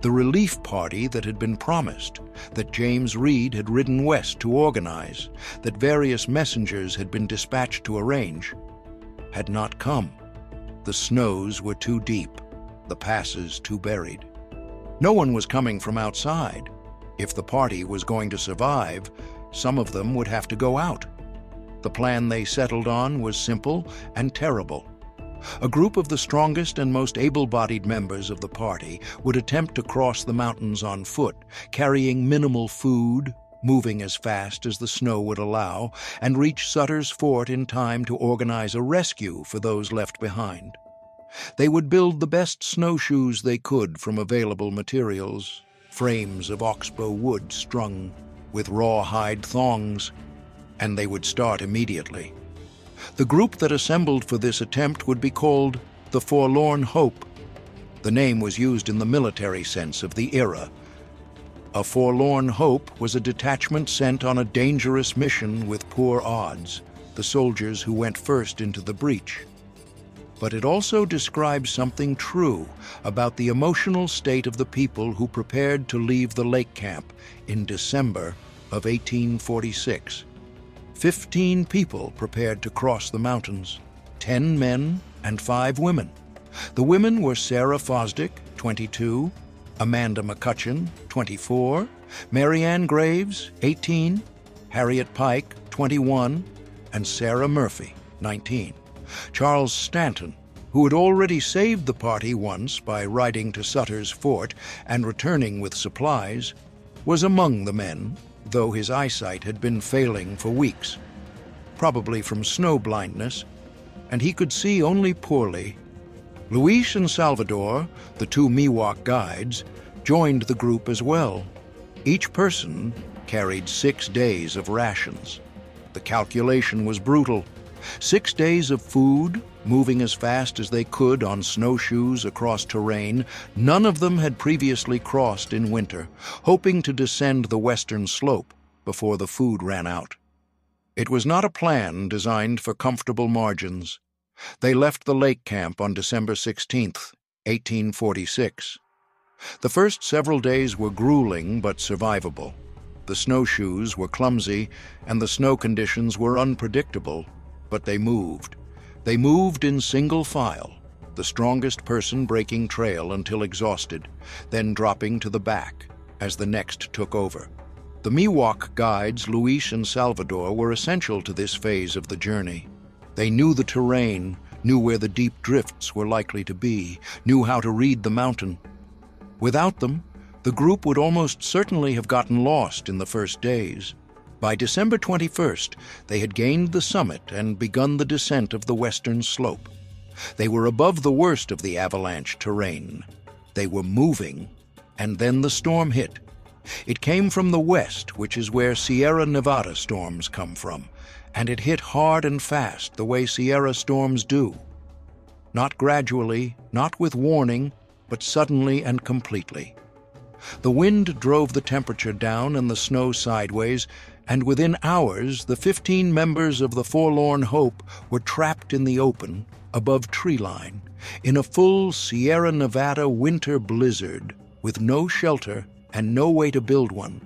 The relief party that had been promised, that James Reed had ridden west to organize, that various messengers had been dispatched to arrange, had not come. The snows were too deep, the passes too buried. No one was coming from outside. If the party was going to survive, some of them would have to go out. The plan they settled on was simple and terrible. A group of the strongest and most able-bodied members of the party would attempt to cross the mountains on foot, carrying minimal food, moving as fast as the snow would allow, and reach Sutter's Fort in time to organize a rescue for those left behind. They would build the best snowshoes they could from available materials, frames of oxbow wood strung with rawhide thongs, and they would start immediately. The group that assembled for this attempt would be called the Forlorn Hope. The name was used in the military sense of the era. A Forlorn Hope was a detachment sent on a dangerous mission with poor odds, the soldiers who went first into the breach. But it also describes something true about the emotional state of the people who prepared to leave the lake camp in December of 1846. 15 people prepared to cross the mountains. 10 men and 5 women. The women were Sarah Fosdick, 22, Amanda McCutcheon, 24, Marianne Graves, 18, Harriet Pike, 21, and Sarah Murphy, 19. Charles Stanton, who had already saved the party once by riding to Sutter's Fort and returning with supplies, was among the men, though his eyesight had been failing for weeks, probably from snow blindness, and he could see only poorly. Luis and Salvador, the 2 Miwok guides, joined the group as well. Each person carried 6 days of rations. The calculation was brutal. 6 days of food, moving as fast as they could on snowshoes across terrain none of them had previously crossed in winter, hoping to descend the western slope before the food ran out. It was not a plan designed for comfortable margins. They left the lake camp on December 16th, 1846. The first several days were grueling but survivable. The snowshoes were clumsy and the snow conditions were unpredictable, but they moved. They moved in single file, the strongest person breaking trail until exhausted, then dropping to the back as the next took over. The Miwok guides, Luis and Salvador, were essential to this phase of the journey. They knew the terrain, knew where the deep drifts were likely to be, knew how to read the mountain. Without them, the group would almost certainly have gotten lost in the first days. By December 21st, they had gained the summit and begun the descent of the western slope. They were above the worst of the avalanche terrain. They were moving, and then the storm hit. It came from the west, which is where Sierra Nevada storms come from, and it hit hard and fast the way Sierra storms do. Not gradually, not with warning, but suddenly and completely. The wind drove the temperature down and the snow sideways, and within hours the 15 members of the Forlorn Hope were trapped in the open, above tree line, in a full Sierra Nevada winter blizzard, with no shelter and no way to build one.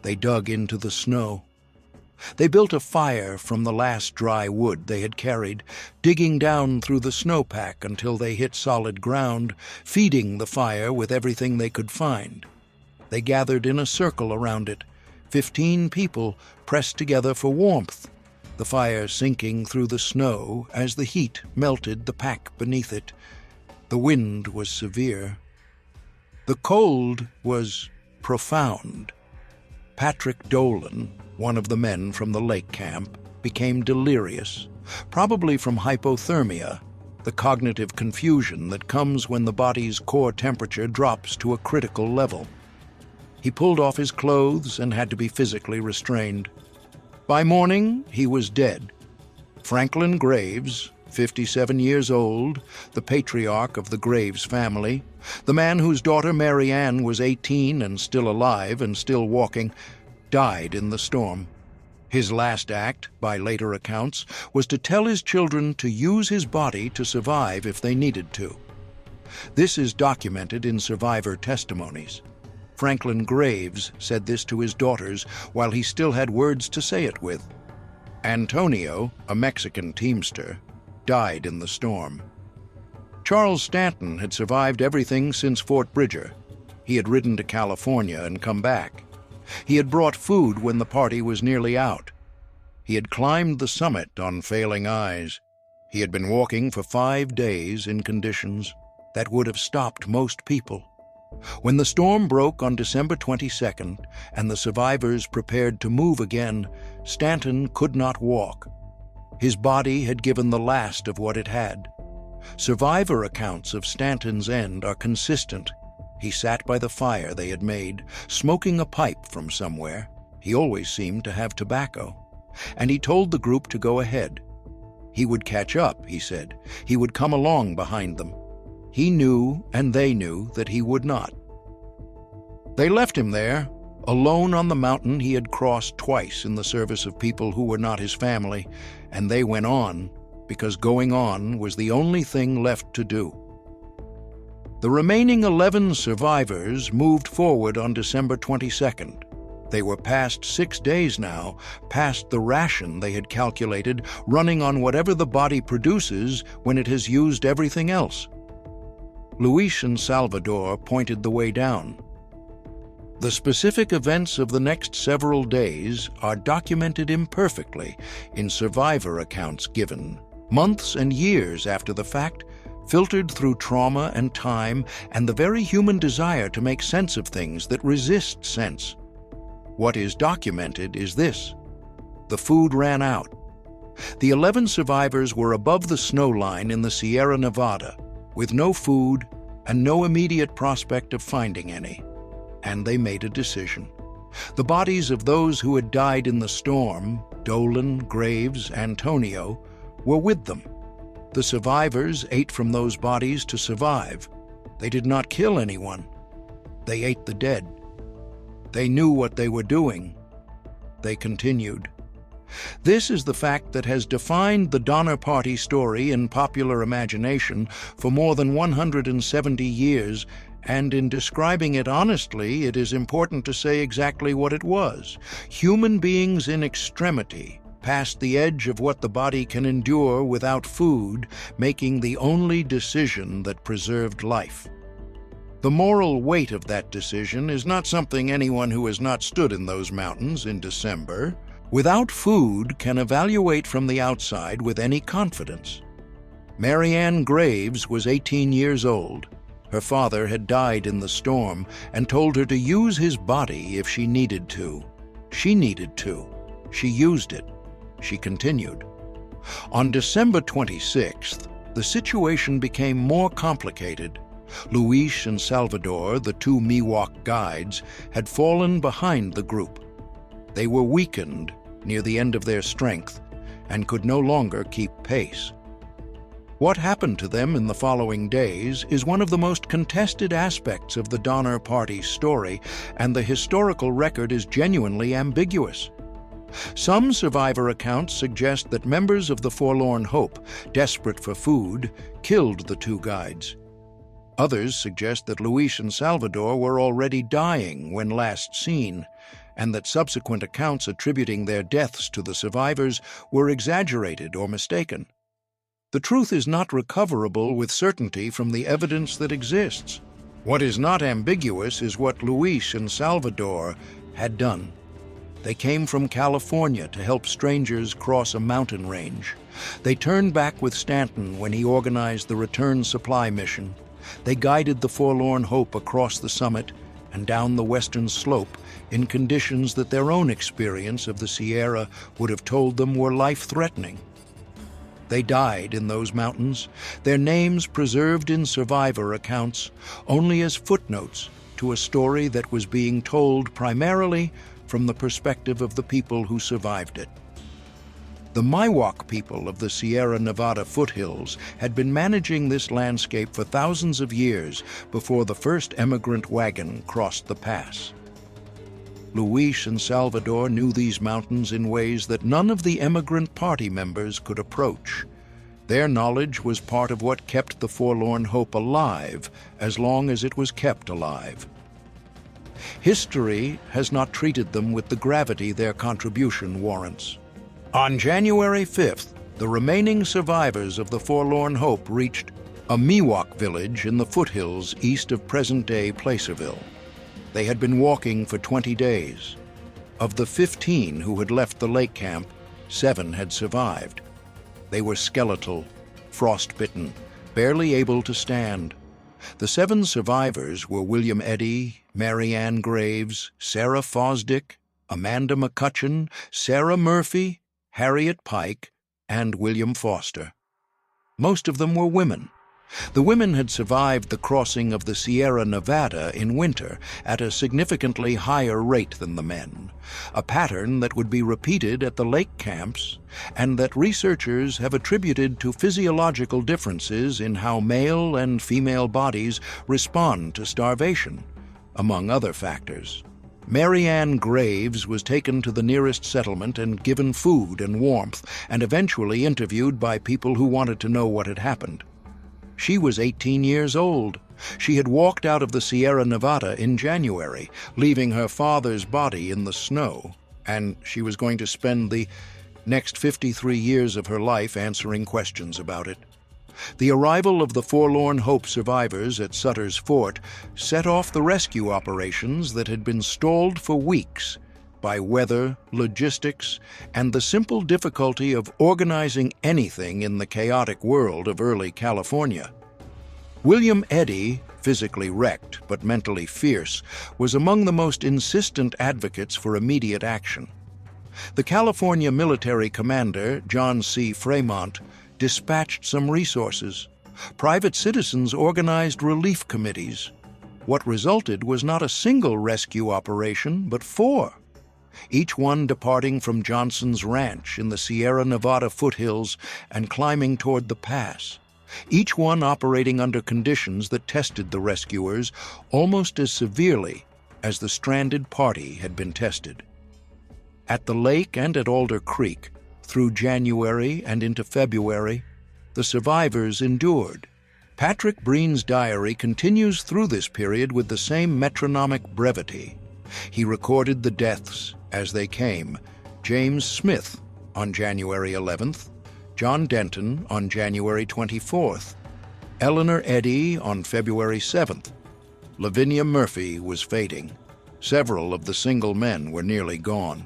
They dug into the snow. They built a fire from the last dry wood they had carried, digging down through the snowpack until they hit solid ground, feeding the fire with everything they could find. They gathered in a circle around it, 15 people pressed together for warmth, the fire sinking through the snow as the heat melted the pack beneath it. The wind was severe. The cold was profound. Patrick Dolan, one of the men from the lake camp, became delirious, probably from hypothermia, the cognitive confusion that comes when the body's core temperature drops to a critical level. He pulled off his clothes and had to be physically restrained. By morning, he was dead. Franklin Graves, 57 years old, the patriarch of the Graves family, the man whose daughter Marianne was 18 and still alive and still walking, died in the storm. His last act, by later accounts, was to tell his children to use his body to survive if they needed to. This is documented in survivor testimonies. Franklin Graves said this to his daughters while he still had words to say it with. Antonio, a Mexican teamster, died in the storm. Charles Stanton had survived everything since Fort Bridger. He had ridden to California and come back. He had brought food when the party was nearly out. He had climbed the summit on failing eyes. He had been walking for 5 days in conditions that would have stopped most people. When the storm broke on December 22nd and the survivors prepared to move again, Stanton could not walk. His body had given the last of what it had. Survivor accounts of Stanton's end are consistent. He sat by the fire they had made, smoking a pipe from somewhere. He always seemed to have tobacco. And he told the group to go ahead. He would catch up, he said. He would come along behind them. He knew, and they knew, that he would not. They left him there, alone on the mountain he had crossed twice in the service of people who were not his family, and they went on, because going on was the only thing left to do. The remaining 11 survivors moved forward on December 22nd. They were past 6 days now, past the ration they had calculated, running on whatever the body produces when it has used everything else. Luis and Salvador pointed the way down. The specific events of the next several days are documented imperfectly in survivor accounts given, months and years after the fact, filtered through trauma and time and the very human desire to make sense of things that resist sense. What is documented is this: the food ran out. The 11 survivors were above the snow line in the Sierra Nevada, with no food and no immediate prospect of finding any. And they made a decision. The bodies of those who had died in the storm, Dolan, Graves, Antonio, were with them. The survivors ate from those bodies to survive. They did not kill anyone. They ate the dead. They knew what they were doing. They continued. This is the fact that has defined the Donner Party story in popular imagination for more than 170 years, and in describing it honestly, it is important to say exactly what it was. Human beings in extremity, past the edge of what the body can endure without food, making the only decision that preserved life. The moral weight of that decision is not something anyone who has not stood in those mountains in December, without food, can evaluate from the outside with any confidence. Marianne Graves was 18 years old. Her father had died in the storm and told her to use his body if she needed to. She needed to. She used it. She continued. On December 26th, the situation became more complicated. Luis and Salvador, the 2 Miwok guides, had fallen behind the group. They were weakened near the end of their strength and could no longer keep pace. What happened to them in the following days is one of the most contested aspects of the Donner Party story, and the historical record is genuinely ambiguous. Some survivor accounts suggest that members of the Forlorn Hope, desperate for food, killed the 2 guides. Others suggest that Luis and Salvador were already dying when last seen, and that subsequent accounts attributing their deaths to the survivors were exaggerated or mistaken. The truth is not recoverable with certainty from the evidence that exists. What is not ambiguous is what Luis and Salvador had done. They came from California to help strangers cross a mountain range. They turned back with Stanton when he organized the return supply mission. They guided the Forlorn Hope across the summit and down the western slope in conditions that their own experience of the Sierra would have told them were life-threatening. They died in those mountains, their names preserved in survivor accounts only as footnotes to a story that was being told primarily from the perspective of the people who survived it. The Miwok people of the Sierra Nevada foothills had been managing this landscape for thousands of years before the first emigrant wagon crossed the pass. Luis and Salvador knew these mountains in ways that none of the emigrant party members could approach. Their knowledge was part of what kept the Forlorn Hope alive, as long as it was kept alive. History has not treated them with the gravity their contribution warrants. On January 5th, the remaining survivors of the Forlorn Hope reached a Miwok village in the foothills east of present-day Placerville. They had been walking for 20 days. Of the 15 who had left the lake camp, 7 had survived. They were skeletal, frostbitten, barely able to stand. The 7 survivors were William Eddy, Marianne Graves, Sarah Fosdick, Amanda McCutcheon, Sarah Murphy, Harriet Pike, and William Foster. Most of them were women. The women had survived the crossing of the Sierra Nevada in winter at a significantly higher rate than the men, a pattern that would be repeated at the lake camps and that researchers have attributed to physiological differences in how male and female bodies respond to starvation, among other factors. Marianne Graves was taken to the nearest settlement and given food and warmth, and eventually interviewed by people who wanted to know what had happened. She was 18 years old. She had walked out of the Sierra Nevada in January, leaving her father's body in the snow, and she was going to spend the next 53 years of her life answering questions about it. The arrival of the Forlorn Hope survivors at Sutter's Fort set off the rescue operations that had been stalled for weeks by weather, logistics, and the simple difficulty of organizing anything in the chaotic world of early California. William Eddy, physically wrecked but mentally fierce, was among the most insistent advocates for immediate action. The California military commander, John C. Fremont, dispatched some resources. Private citizens organized relief committees. What resulted was not a single rescue operation, but 4. Each one departing from Johnson's ranch in the Sierra Nevada foothills and climbing toward the pass. Each one operating under conditions that tested the rescuers almost as severely as the stranded party had been tested. At the lake and at Alder Creek, through January and into February, the survivors endured. Patrick Breen's diary continues through this period with the same metronomic brevity. He recorded the deaths as they came: James Smith on January 11th, John Denton on January 24th, Eleanor Eddy on February 7th. Lavinia Murphy was fading. Several of the single men were nearly gone.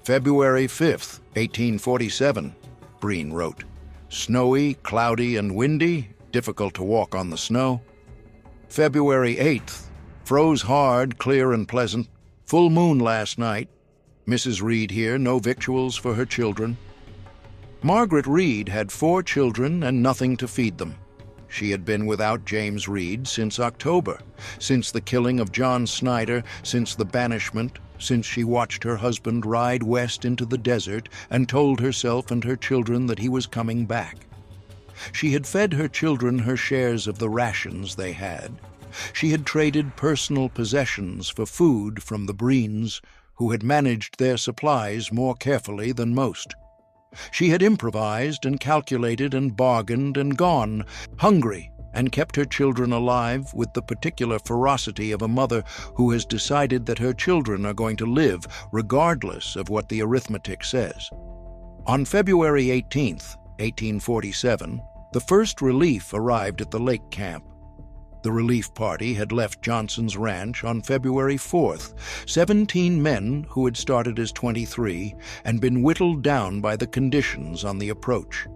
February 5th, 1847, Breen wrote. Snowy, cloudy, and windy, difficult to walk on the snow. February 8th, froze hard, clear and pleasant. Full moon last night. Mrs. Reed here, no victuals for her children. Margaret Reed had 4 children and nothing to feed them. She had been without James Reed since October, since the killing of John Snyder, since the banishment, since she watched her husband ride west into the desert and told herself and her children that he was coming back. She had fed her children her shares of the rations they had. She had traded personal possessions for food from the Breens, who had managed their supplies more carefully than most. She had improvised and calculated and bargained and gone, hungry, and kept her children alive with the particular ferocity of a mother who has decided that her children are going to live regardless of what the arithmetic says. On February 18th, 1847, the first relief arrived at the lake camp. The relief party had left Johnson's ranch on February 4th, 17 men who had started as 23 and been whittled down by the conditions on the approach.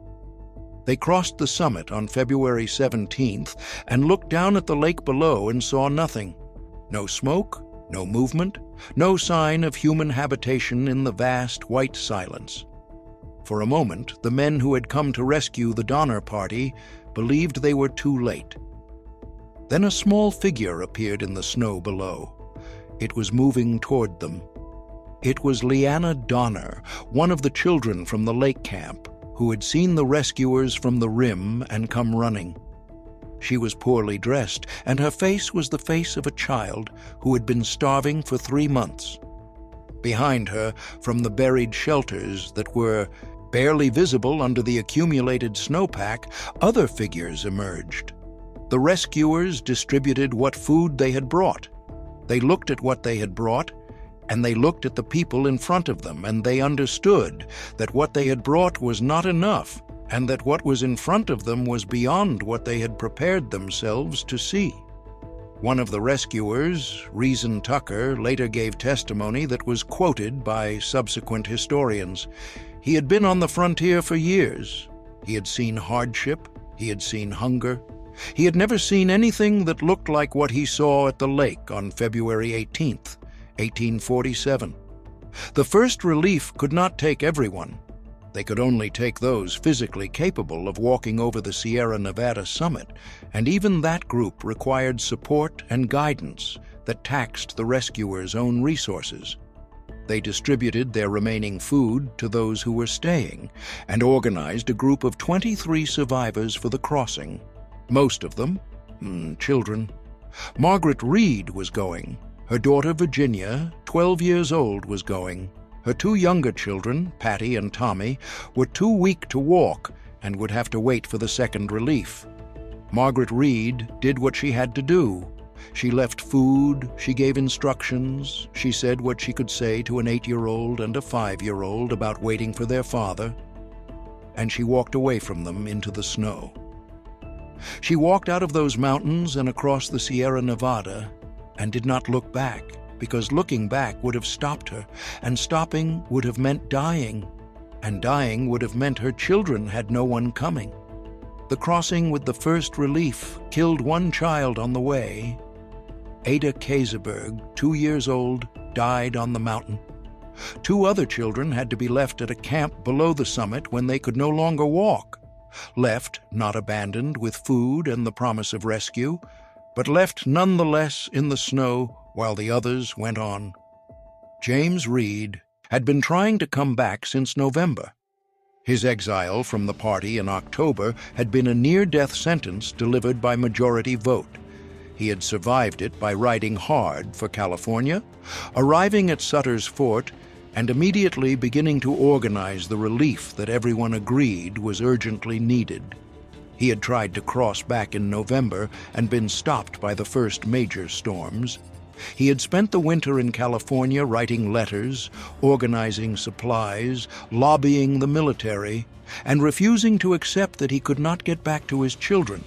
They crossed the summit on February 17th and looked down at the lake below and saw nothing. No smoke, no movement, no sign of human habitation in the vast white silence. For a moment, the men who had come to rescue the Donner Party believed they were too late. Then a small figure appeared in the snow below. It was moving toward them. It was Leanna Donner, one of the children from the lake camp, who had seen the rescuers from the rim and come running. She was poorly dressed, and her face was the face of a child who had been starving for 3 months. Behind her, from the buried shelters that were barely visible under the accumulated snowpack, other figures emerged. The rescuers distributed what food they had brought. They looked at what they had brought, and they looked at the people in front of them, and they understood that what they had brought was not enough, and that what was in front of them was beyond what they had prepared themselves to see. One of the rescuers, Reason Tucker, later gave testimony that was quoted by subsequent historians. He had been on the frontier for years. He had seen hardship. He had seen hunger. He had never seen anything that looked like what he saw at the lake on February 18th, 1847. The first relief could not take everyone. They could only take those physically capable of walking over the Sierra Nevada summit, and even that group required support and guidance that taxed the rescuers' own resources. They distributed their remaining food to those who were staying and organized a group of 23 survivors for the crossing. Most of them, children. Margaret Reed was going. Her daughter Virginia, 12 years old, was going. Her 2 younger children, Patty and Tommy, were too weak to walk and would have to wait for the second relief. Margaret Reed did what she had to do. She left food, she gave instructions, she said what she could say to an 8-year-old and a 5-year-old about waiting for their father, and she walked away from them into the snow. She walked out of those mountains and across the Sierra Nevada and did not look back, because looking back would have stopped her, and stopping would have meant dying, and dying would have meant her children had no one coming. The crossing with the First Relief killed one child on the way. Ada Kayseberg, 2 years old, died on the mountain. 2 other children had to be left at a camp below the summit when they could no longer walk. Left, not abandoned, with food and the promise of rescue, but left nonetheless in the snow while the others went on. James Reed had been trying to come back since November. His exile from the party in October had been a near-death sentence delivered by majority vote. He had survived it by riding hard for California, arriving at Sutter's Fort, and immediately beginning to organize the relief that everyone agreed was urgently needed. He had tried to cross back in November and been stopped by the first major storms. He had spent the winter in California writing letters, organizing supplies, lobbying the military, and refusing to accept that he could not get back to his children.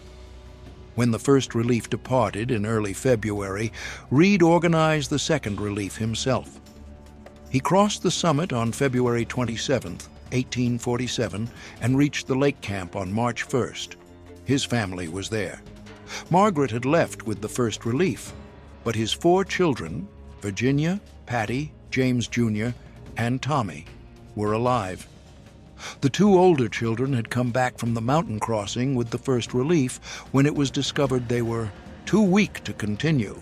When the First Relief departed in early February, Reed organized the Second Relief himself. He crossed the summit on February 27, 1847, and reached the lake camp on March 1st. His family was there. Margaret had left with the First Relief, but his 4 children, Virginia, Patty, James Jr., and Tommy, were alive. The 2 older children had come back from the mountain crossing with the First Relief when it was discovered they were too weak to continue.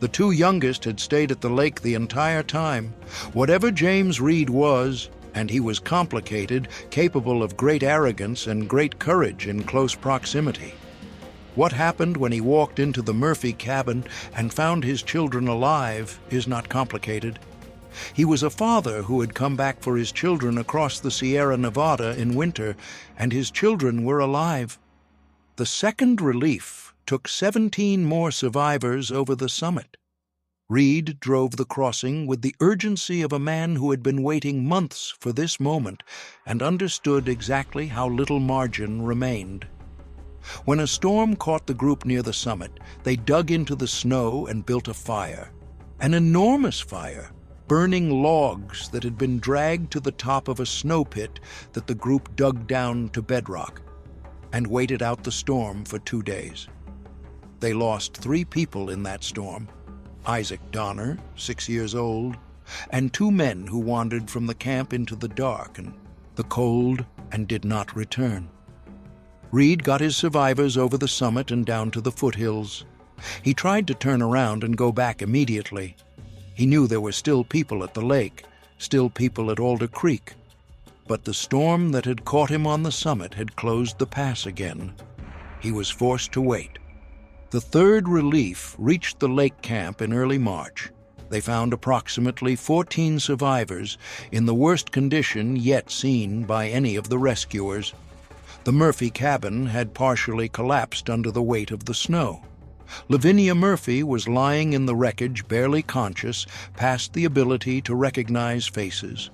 The 2 youngest had stayed at the lake the entire time. Whatever James Reed was, and he was complicated, capable of great arrogance and great courage in close proximity. What happened when he walked into the Murphy cabin and found his children alive is not complicated. He was a father who had come back for his children across the Sierra Nevada in winter, and his children were alive. The Second Relief took 17 more survivors over the summit. Reed drove the crossing with the urgency of a man who had been waiting months for this moment and understood exactly how little margin remained. When a storm caught the group near the summit, they dug into the snow and built a fire. An enormous fire, burning logs that had been dragged to the top of a snow pit that the group dug down to bedrock, and waited out the storm for 2 days. They lost 3 people in that storm: Isaac Donner, 6 years old, and 2 men who wandered from the camp into the dark and the cold and did not return. Reed got his survivors over the summit and down to the foothills. He tried to turn around and go back immediately. He knew there were still people at the lake, still people at Alder Creek, but the storm that had caught him on the summit had closed the pass again. He was forced to wait. The Third Relief reached the lake camp in early March. They found approximately 14 survivors in the worst condition yet seen by any of the rescuers. The Murphy cabin had partially collapsed under the weight of the snow. Lavinia Murphy was lying in the wreckage, barely conscious, past the ability to recognize faces.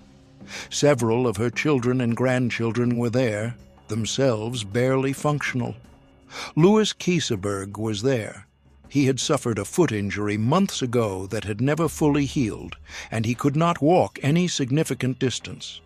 Several of her children and grandchildren were there, themselves barely functional. Louis Kieseberg was there. He had suffered a foot injury months ago that had never fully healed, and he could not walk any significant distance.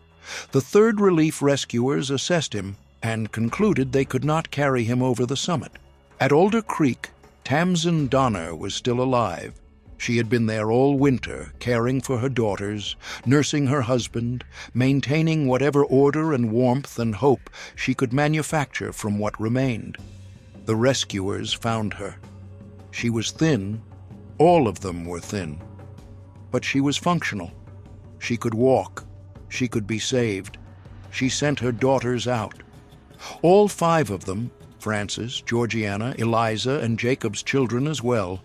The Third Relief rescuers assessed him and concluded they could not carry him over the summit. At Alder Creek, Tamsin Donner was still alive. She had been there all winter, caring for her daughters, nursing her husband, maintaining whatever order and warmth and hope she could manufacture from what remained. The rescuers found her. She was thin. All of them were thin. But she was functional. She could walk. She could be saved. She sent her daughters out. All 5 of them, Frances, Georgiana, Eliza, and Jacob's children as well,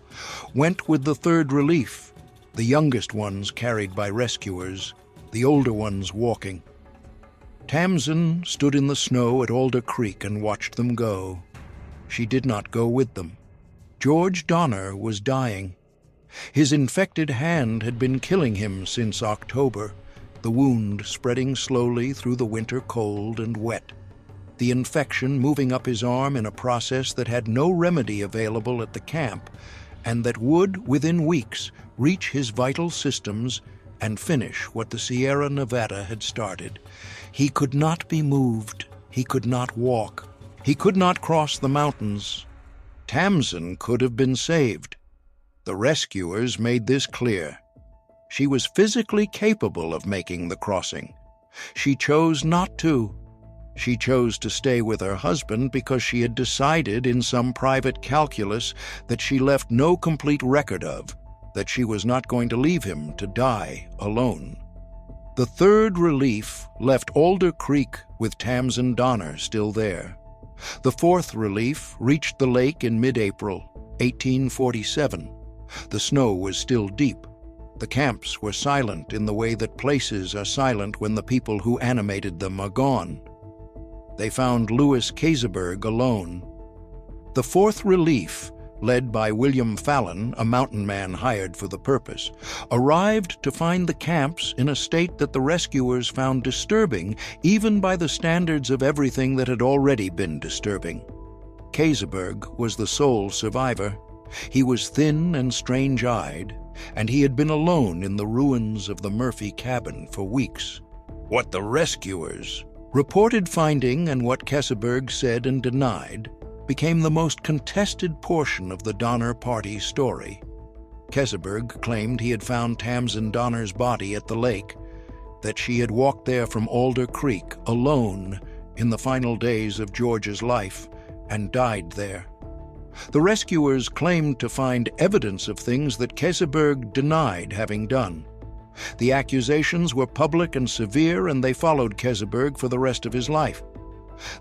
went with the Third Relief, the youngest ones carried by rescuers, the older ones walking. Tamsin stood in the snow at Alder Creek and watched them go. She did not go with them. George Donner was dying. His infected hand had been killing him since October, the wound spreading slowly through the winter cold and wet, the infection moving up his arm in a process that had no remedy available at the camp, and that would, within weeks, reach his vital systems and finish what the Sierra Nevada had started. He could not be moved. He could not walk. He could not cross the mountains. Tamsen could have been saved. The rescuers made this clear. She was physically capable of making the crossing. She chose not to. She chose to stay with her husband because she had decided in some private calculus that she left no complete record of, that she was not going to leave him to die alone. The third relief left Alder Creek with Tamsen Donner still there. The fourth relief reached the lake in mid-April, 1847. The snow was still deep. The camps were silent in the way that places are silent when the people who animated them are gone. They found Louis Kayseberg alone. The fourth relief, led by William Fallon, a mountain man hired for the purpose, arrived to find the camps in a state that the rescuers found disturbing even by the standards of everything that had already been disturbing. Kayseberg was the sole survivor. He was thin and strange-eyed, and he had been alone in the ruins of the Murphy cabin for weeks. What the rescuers reported finding and what Kayseberg said and denied became the most contested portion of the Donner Party story. Kayseberg claimed he had found Tamsen Donner's body at the lake, that she had walked there from Alder Creek alone in the final days of George's life and died there. The rescuers claimed to find evidence of things that Kayseberg denied having done. The accusations were public and severe, and they followed Kayseberg for the rest of his life.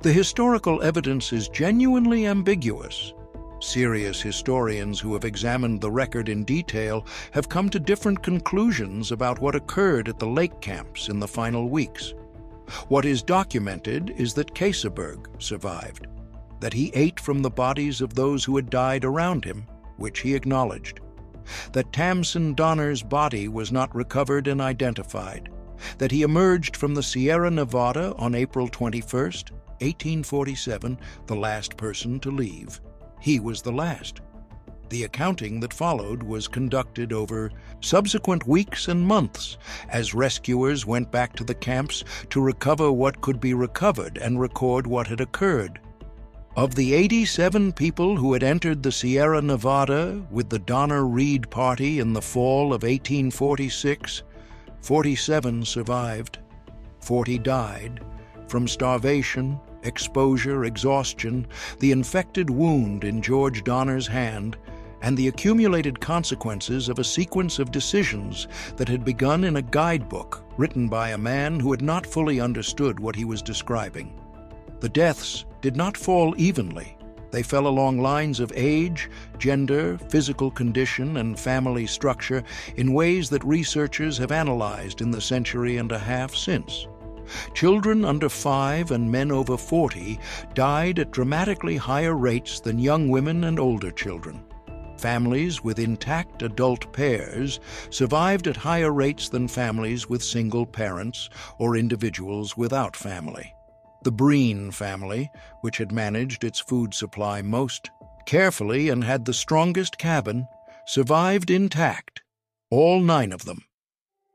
The historical evidence is genuinely ambiguous. Serious historians who have examined the record in detail have come to different conclusions about what occurred at the lake camps in the final weeks. What is documented is that Kayseberg survived, that he ate from the bodies of those who had died around him, which he acknowledged, that Tamsen Donner's body was not recovered and identified, that he emerged from the Sierra Nevada on April 21st, 1847, the last person to leave. He was the last. The accounting that followed was conducted over subsequent weeks and months as rescuers went back to the camps to recover what could be recovered and record what had occurred. Of the 87 people who had entered the Sierra Nevada with the Donner-Reed Party in the fall of 1846, 47 survived. 40 died from starvation, exposure, exhaustion, the infected wound in George Donner's hand, and the accumulated consequences of a sequence of decisions that had begun in a guidebook written by a man who had not fully understood what he was describing. The deaths did not fall evenly. They fell along lines of age, gender, physical condition, and family structure in ways that researchers have analyzed in the century and a half since. Children under 5 and men over 40 died at dramatically higher rates than young women and older children. Families with intact adult pairs survived at higher rates than families with single parents or individuals without family. The Breen family, which had managed its food supply most carefully and had the strongest cabin, survived intact, all 9 of them.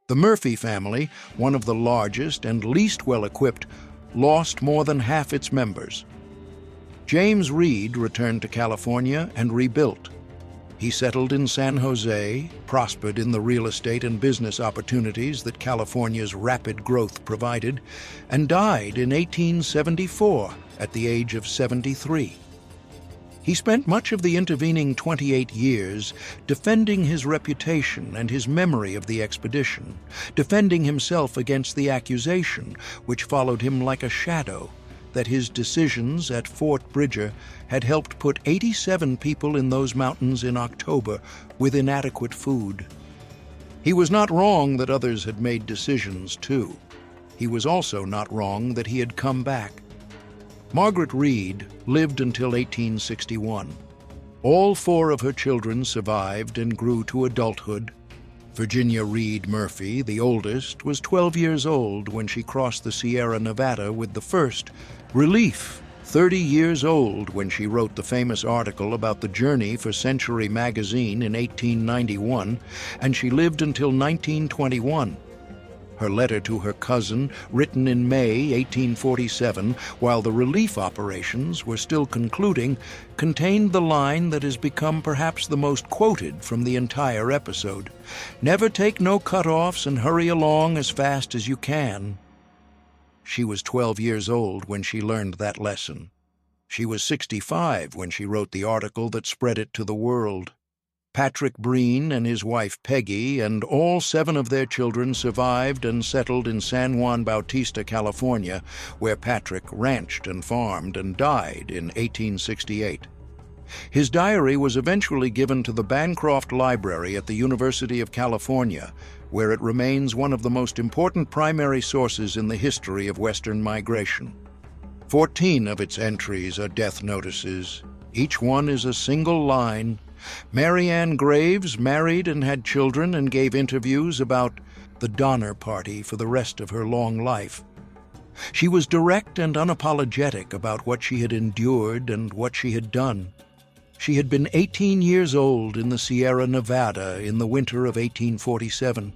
The Murphy family, one of the largest and least well-equipped, lost more than half its members. James Reed returned to California and rebuilt. He settled in San Jose, prospered in the real estate and business opportunities that California's rapid growth provided, and died in 1874 at the age of 73. He spent much of the intervening 28 years defending his reputation and his memory of the expedition, defending himself against the accusation, which followed him like a shadow, that his decisions at Fort Bridger had helped put 87 people in those mountains in October with inadequate food. He was not wrong that others had made decisions too. He was also not wrong that he had come back. Margaret Reed lived until 1861. All 4 of her children survived and grew to adulthood. Virginia Reed Murphy, the oldest, was 12 years old when she crossed the Sierra Nevada with the first. Relief, 30 years old when she wrote the famous article about the journey for Century magazine in 1891, and she lived until 1921. Her letter to her cousin, written in May 1847, while the relief operations were still concluding, contained the line that has become perhaps the most quoted from the entire episode. "Never take no cut-offs and hurry along as fast as you can." She was 12 years old when she learned that lesson. She was 65 when she wrote the article that spread it to the world. Patrick Breen and his wife Peggy and all 7 of their children survived and settled in San Juan Bautista, California, where Patrick ranched and farmed and died in 1868. His diary was eventually given to the Bancroft Library at the University of California, where it remains one of the most important primary sources in the history of Western migration. 14 of its entries are death notices. Each one is a single line. Mary Ann Graves married and had children and gave interviews about the Donner Party for the rest of her long life. She was direct and unapologetic about what she had endured and what she had done. She had been 18 years old in the Sierra Nevada in the winter of 1847.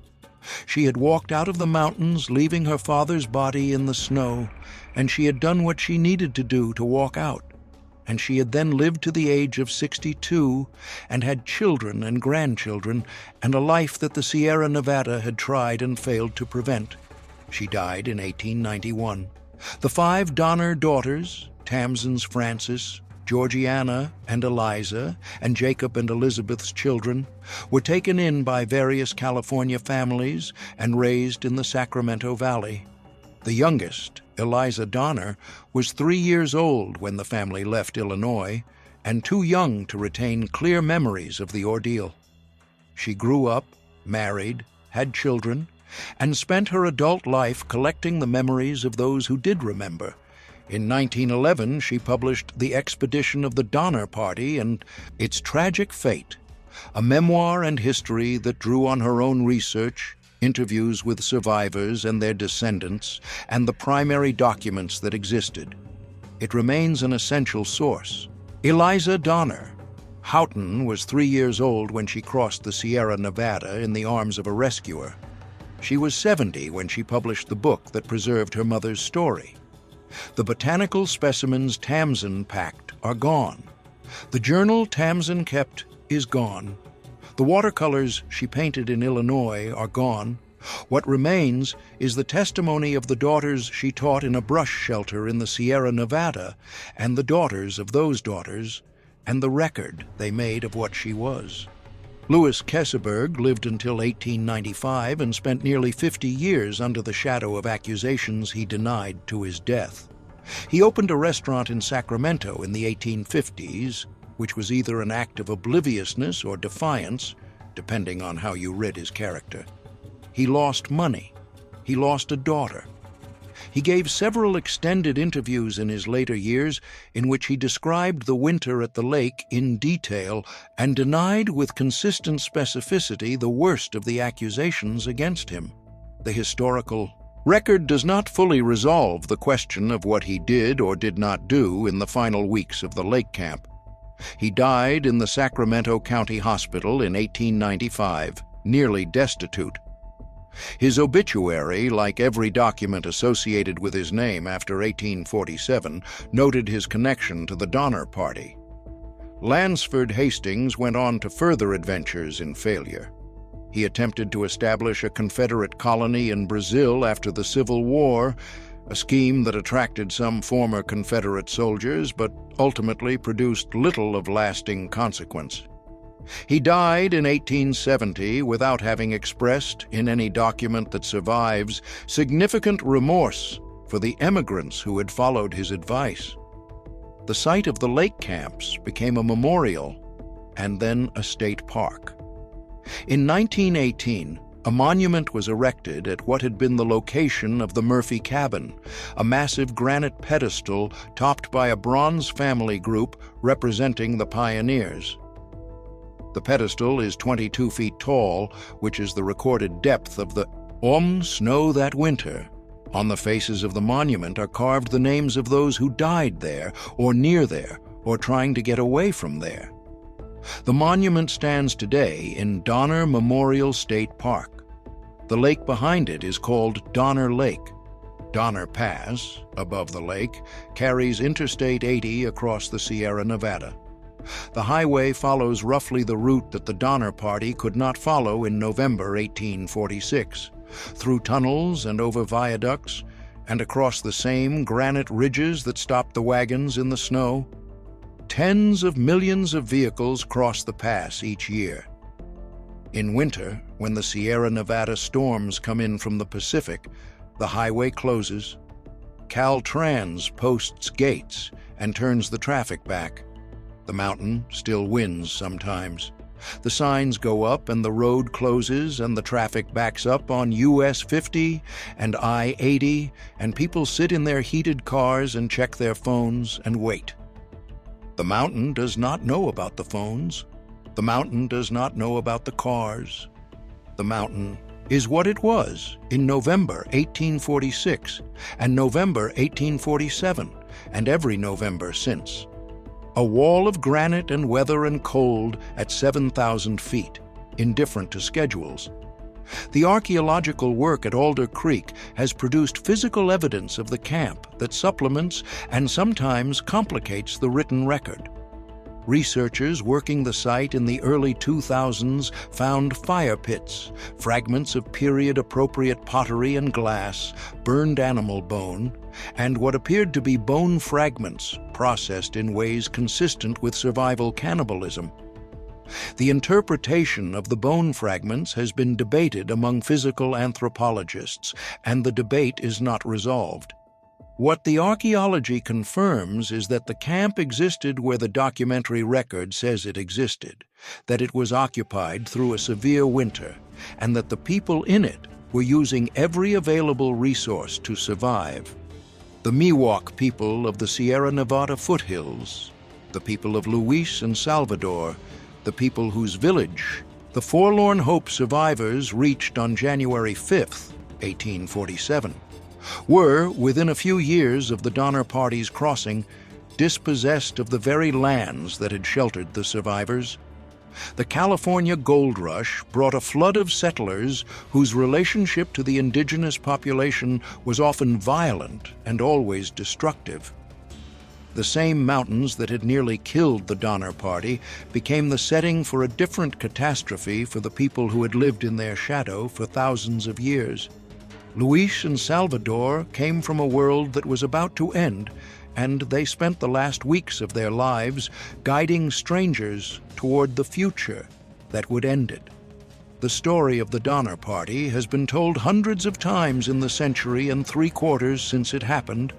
She had walked out of the mountains, leaving her father's body in the snow, and she had done what she needed to do to walk out. And she had then lived to the age of 62 and had children and grandchildren and a life that the Sierra Nevada had tried and failed to prevent. She died in 1891. The 5 Donner daughters, Tamsen's Frances, Georgiana and Eliza, and Jacob and Elizabeth's children, were taken in by various California families and raised in the Sacramento Valley. The youngest, Eliza Donner, was 3 years old when the family left Illinois, and too young to retain clear memories of the ordeal. She grew up, married, had children, and spent her adult life collecting the memories of those who did remember. In 1911, she published The Expedition of the Donner Party and Its Tragic Fate, a memoir and history that drew on her own research, interviews with survivors and their descendants, and the primary documents that existed. It remains an essential source. Eliza Donner. Houghton was 3 years old when she crossed the Sierra Nevada in the arms of a rescuer. She was 70 when she published the book that preserved her mother's story. The botanical specimens Tamsen packed are gone. The journal Tamsen kept is gone. The watercolors she painted in Illinois are gone. What remains is the testimony of the daughters she taught in a brush shelter in the Sierra Nevada, and the daughters of those daughters, and the record they made of what she was. Louis Kesselberg lived until 1895 and spent nearly 50 years under the shadow of accusations he denied to his death. He opened a restaurant in Sacramento in the 1850s, which was either an act of obliviousness or defiance, depending on how you read his character. He lost money. He lost a daughter. He gave several extended interviews in his later years in which he described the winter at the lake in detail and denied with consistent specificity the worst of the accusations against him. The historical record does not fully resolve the question of what he did or did not do in the final weeks of the lake camp. He died in the Sacramento County Hospital in 1895, nearly destitute. His obituary, like every document associated with his name after 1847, noted his connection to the Donner Party. Lansford Hastings went on to further adventures in failure. He attempted to establish a Confederate colony in Brazil after the Civil War, a scheme that attracted some former Confederate soldiers but ultimately produced little of lasting consequence. He died in 1870 without having expressed, in any document that survives, significant remorse for the emigrants who had followed his advice. The site of the lake camps became a memorial and then a state park. In 1918, A monument was erected at what had been the location of the Murphy cabin, a massive granite pedestal topped by a bronze family group representing the pioneers. The pedestal is 22 feet tall, which is the recorded depth of the snow that winter. On the faces of the monument are carved the names of those who died there, or near there, or trying to get away from there. The monument stands today in Donner Memorial State Park. The lake behind it is called Donner Lake. Donner Pass, above the lake, carries Interstate 80 across the Sierra Nevada. The highway follows roughly the route that the Donner Party could not follow in November 1846, through tunnels and over viaducts, and across the same granite ridges that stopped the wagons in the snow. Tens of millions of vehicles cross the pass each year. In winter, when the Sierra Nevada storms come in from the Pacific, the highway closes. Caltrans posts gates and turns the traffic back. The mountain still wins sometimes. The signs go up and the road closes and the traffic backs up on US 50 and I-80, and people sit in their heated cars and check their phones and wait. The mountain does not know about the phones. The mountain does not know about the cars. The mountain is what it was in November 1846 and November 1847 and every November since. A wall of granite and weather and cold at 7,000 feet, indifferent to schedules. The archaeological work at Alder Creek has produced physical evidence of the camp that supplements and sometimes complicates the written record. Researchers working the site in the early 2000s found fire pits, fragments of period-appropriate pottery and glass, burned animal bone, and what appeared to be bone fragments processed in ways consistent with survival cannibalism. The interpretation of the bone fragments has been debated among physical anthropologists, and the debate is not resolved. What the archaeology confirms is that the camp existed where the documentary record says it existed, that it was occupied through a severe winter, and that the people in it were using every available resource to survive. The Miwok people of the Sierra Nevada foothills, the people of Luis and Salvador, the people whose village the Forlorn Hope survivors reached on January 5, 1847, were, within a few years of the Donner Party's crossing, dispossessed of the very lands that had sheltered the survivors. The California gold rush brought a flood of settlers whose relationship to the indigenous population was often violent and always destructive. The same mountains that had nearly killed the Donner Party became the setting for a different catastrophe for the people who had lived in their shadow for thousands of years. Luis and Salvador came from a world that was about to end, and they spent the last weeks of their lives guiding strangers toward the future that would end it. The story of the Donner Party has been told hundreds of times in the century and 3/4 since it happened,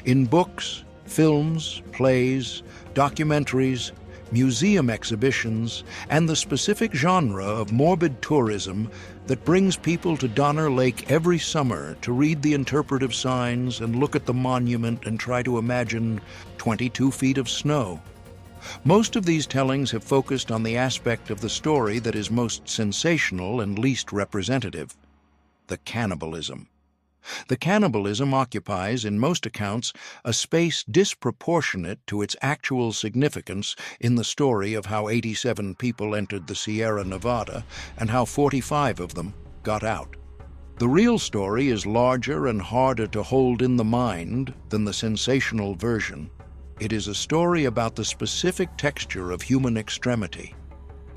in books, films, plays, documentaries, museum exhibitions, and the specific genre of morbid tourism that brings people to Donner Lake every summer to read the interpretive signs and look at the monument and try to imagine 22 feet of snow. Most of these tellings have focused on the aspect of the story that is most sensational and least representative: the cannibalism. The cannibalism occupies, in most accounts, a space disproportionate to its actual significance in the story of how 87 people entered the Sierra Nevada and how 45 of them got out. The real story is larger and harder to hold in the mind than the sensational version. It is a story about the specific texture of human extremity,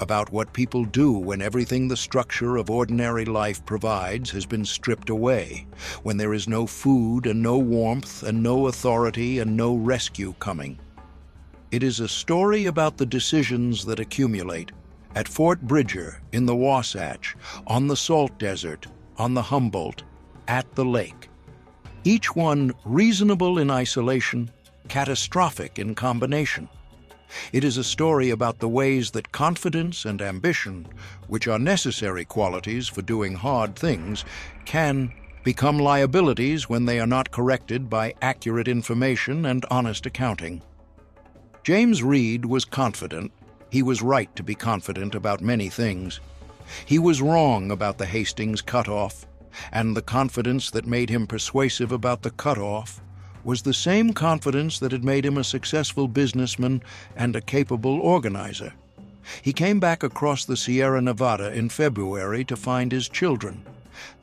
about what people do when everything the structure of ordinary life provides has been stripped away, when there is no food and no warmth and no authority and no rescue coming. It is a story about the decisions that accumulate at Fort Bridger, in the Wasatch, on the Salt Desert, on the Humboldt, at the lake. Each one reasonable in isolation, catastrophic in combination. It is a story about the ways that confidence and ambition, which are necessary qualities for doing hard things, can become liabilities when they are not corrected by accurate information and honest accounting. James Reed was confident. He was right to be confident about many things. He was wrong about the Hastings cutoff, and the confidence that made him persuasive about the cutoff was the same confidence that had made him a successful businessman and a capable organizer. He came back across the Sierra Nevada in February to find his children.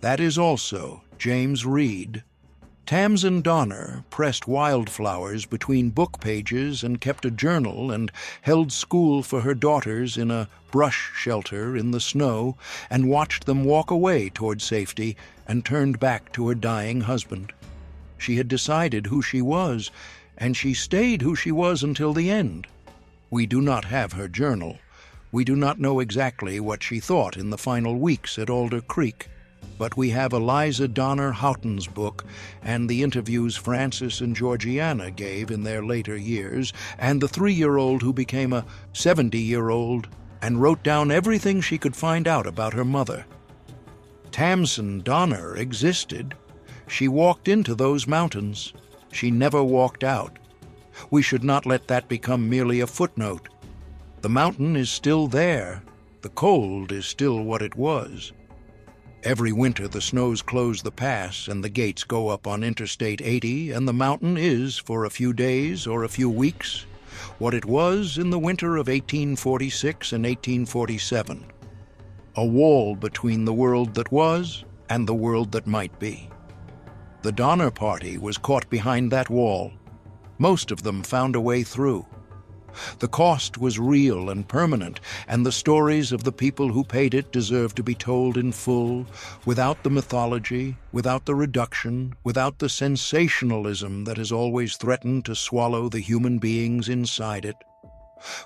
That is also James Reed. Tamsin Donner pressed wildflowers between book pages and kept a journal and held school for her daughters in a brush shelter in the snow and watched them walk away toward safety and turned back to her dying husband. She had decided who she was, and she stayed who she was until the end. We do not have her journal. We do not know exactly what she thought in the final weeks at Alder Creek. But we have Eliza Donner Houghton's book and the interviews Frances and Georgiana gave in their later years, and the 3-year-old who became a 70-year-old and wrote down everything she could find out about her mother. Tamsin Donner existed. She walked into those mountains. She never walked out. We should not let that become merely a footnote. The mountain is still there. The cold is still what it was. Every winter the snows close the pass and the gates go up on Interstate 80, and the mountain is, for a few days or a few weeks, what it was in the winter of 1846 and 1847. A wall between the world that was and the world that might be. The Donner Party was caught behind that wall. Most of them found a way through. The cost was real and permanent, and the stories of the people who paid it deserve to be told in full, without the mythology, without the reduction, without the sensationalism that has always threatened to swallow the human beings inside it.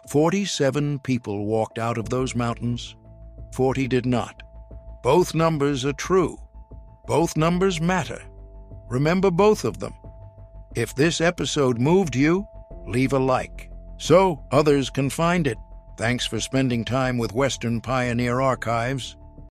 47 people walked out of those mountains. 40 did not. Both numbers are true. Both numbers matter. Remember both of them. If this episode moved you, leave a like, so others can find it. Thanks for spending time with Western Pioneer Archives.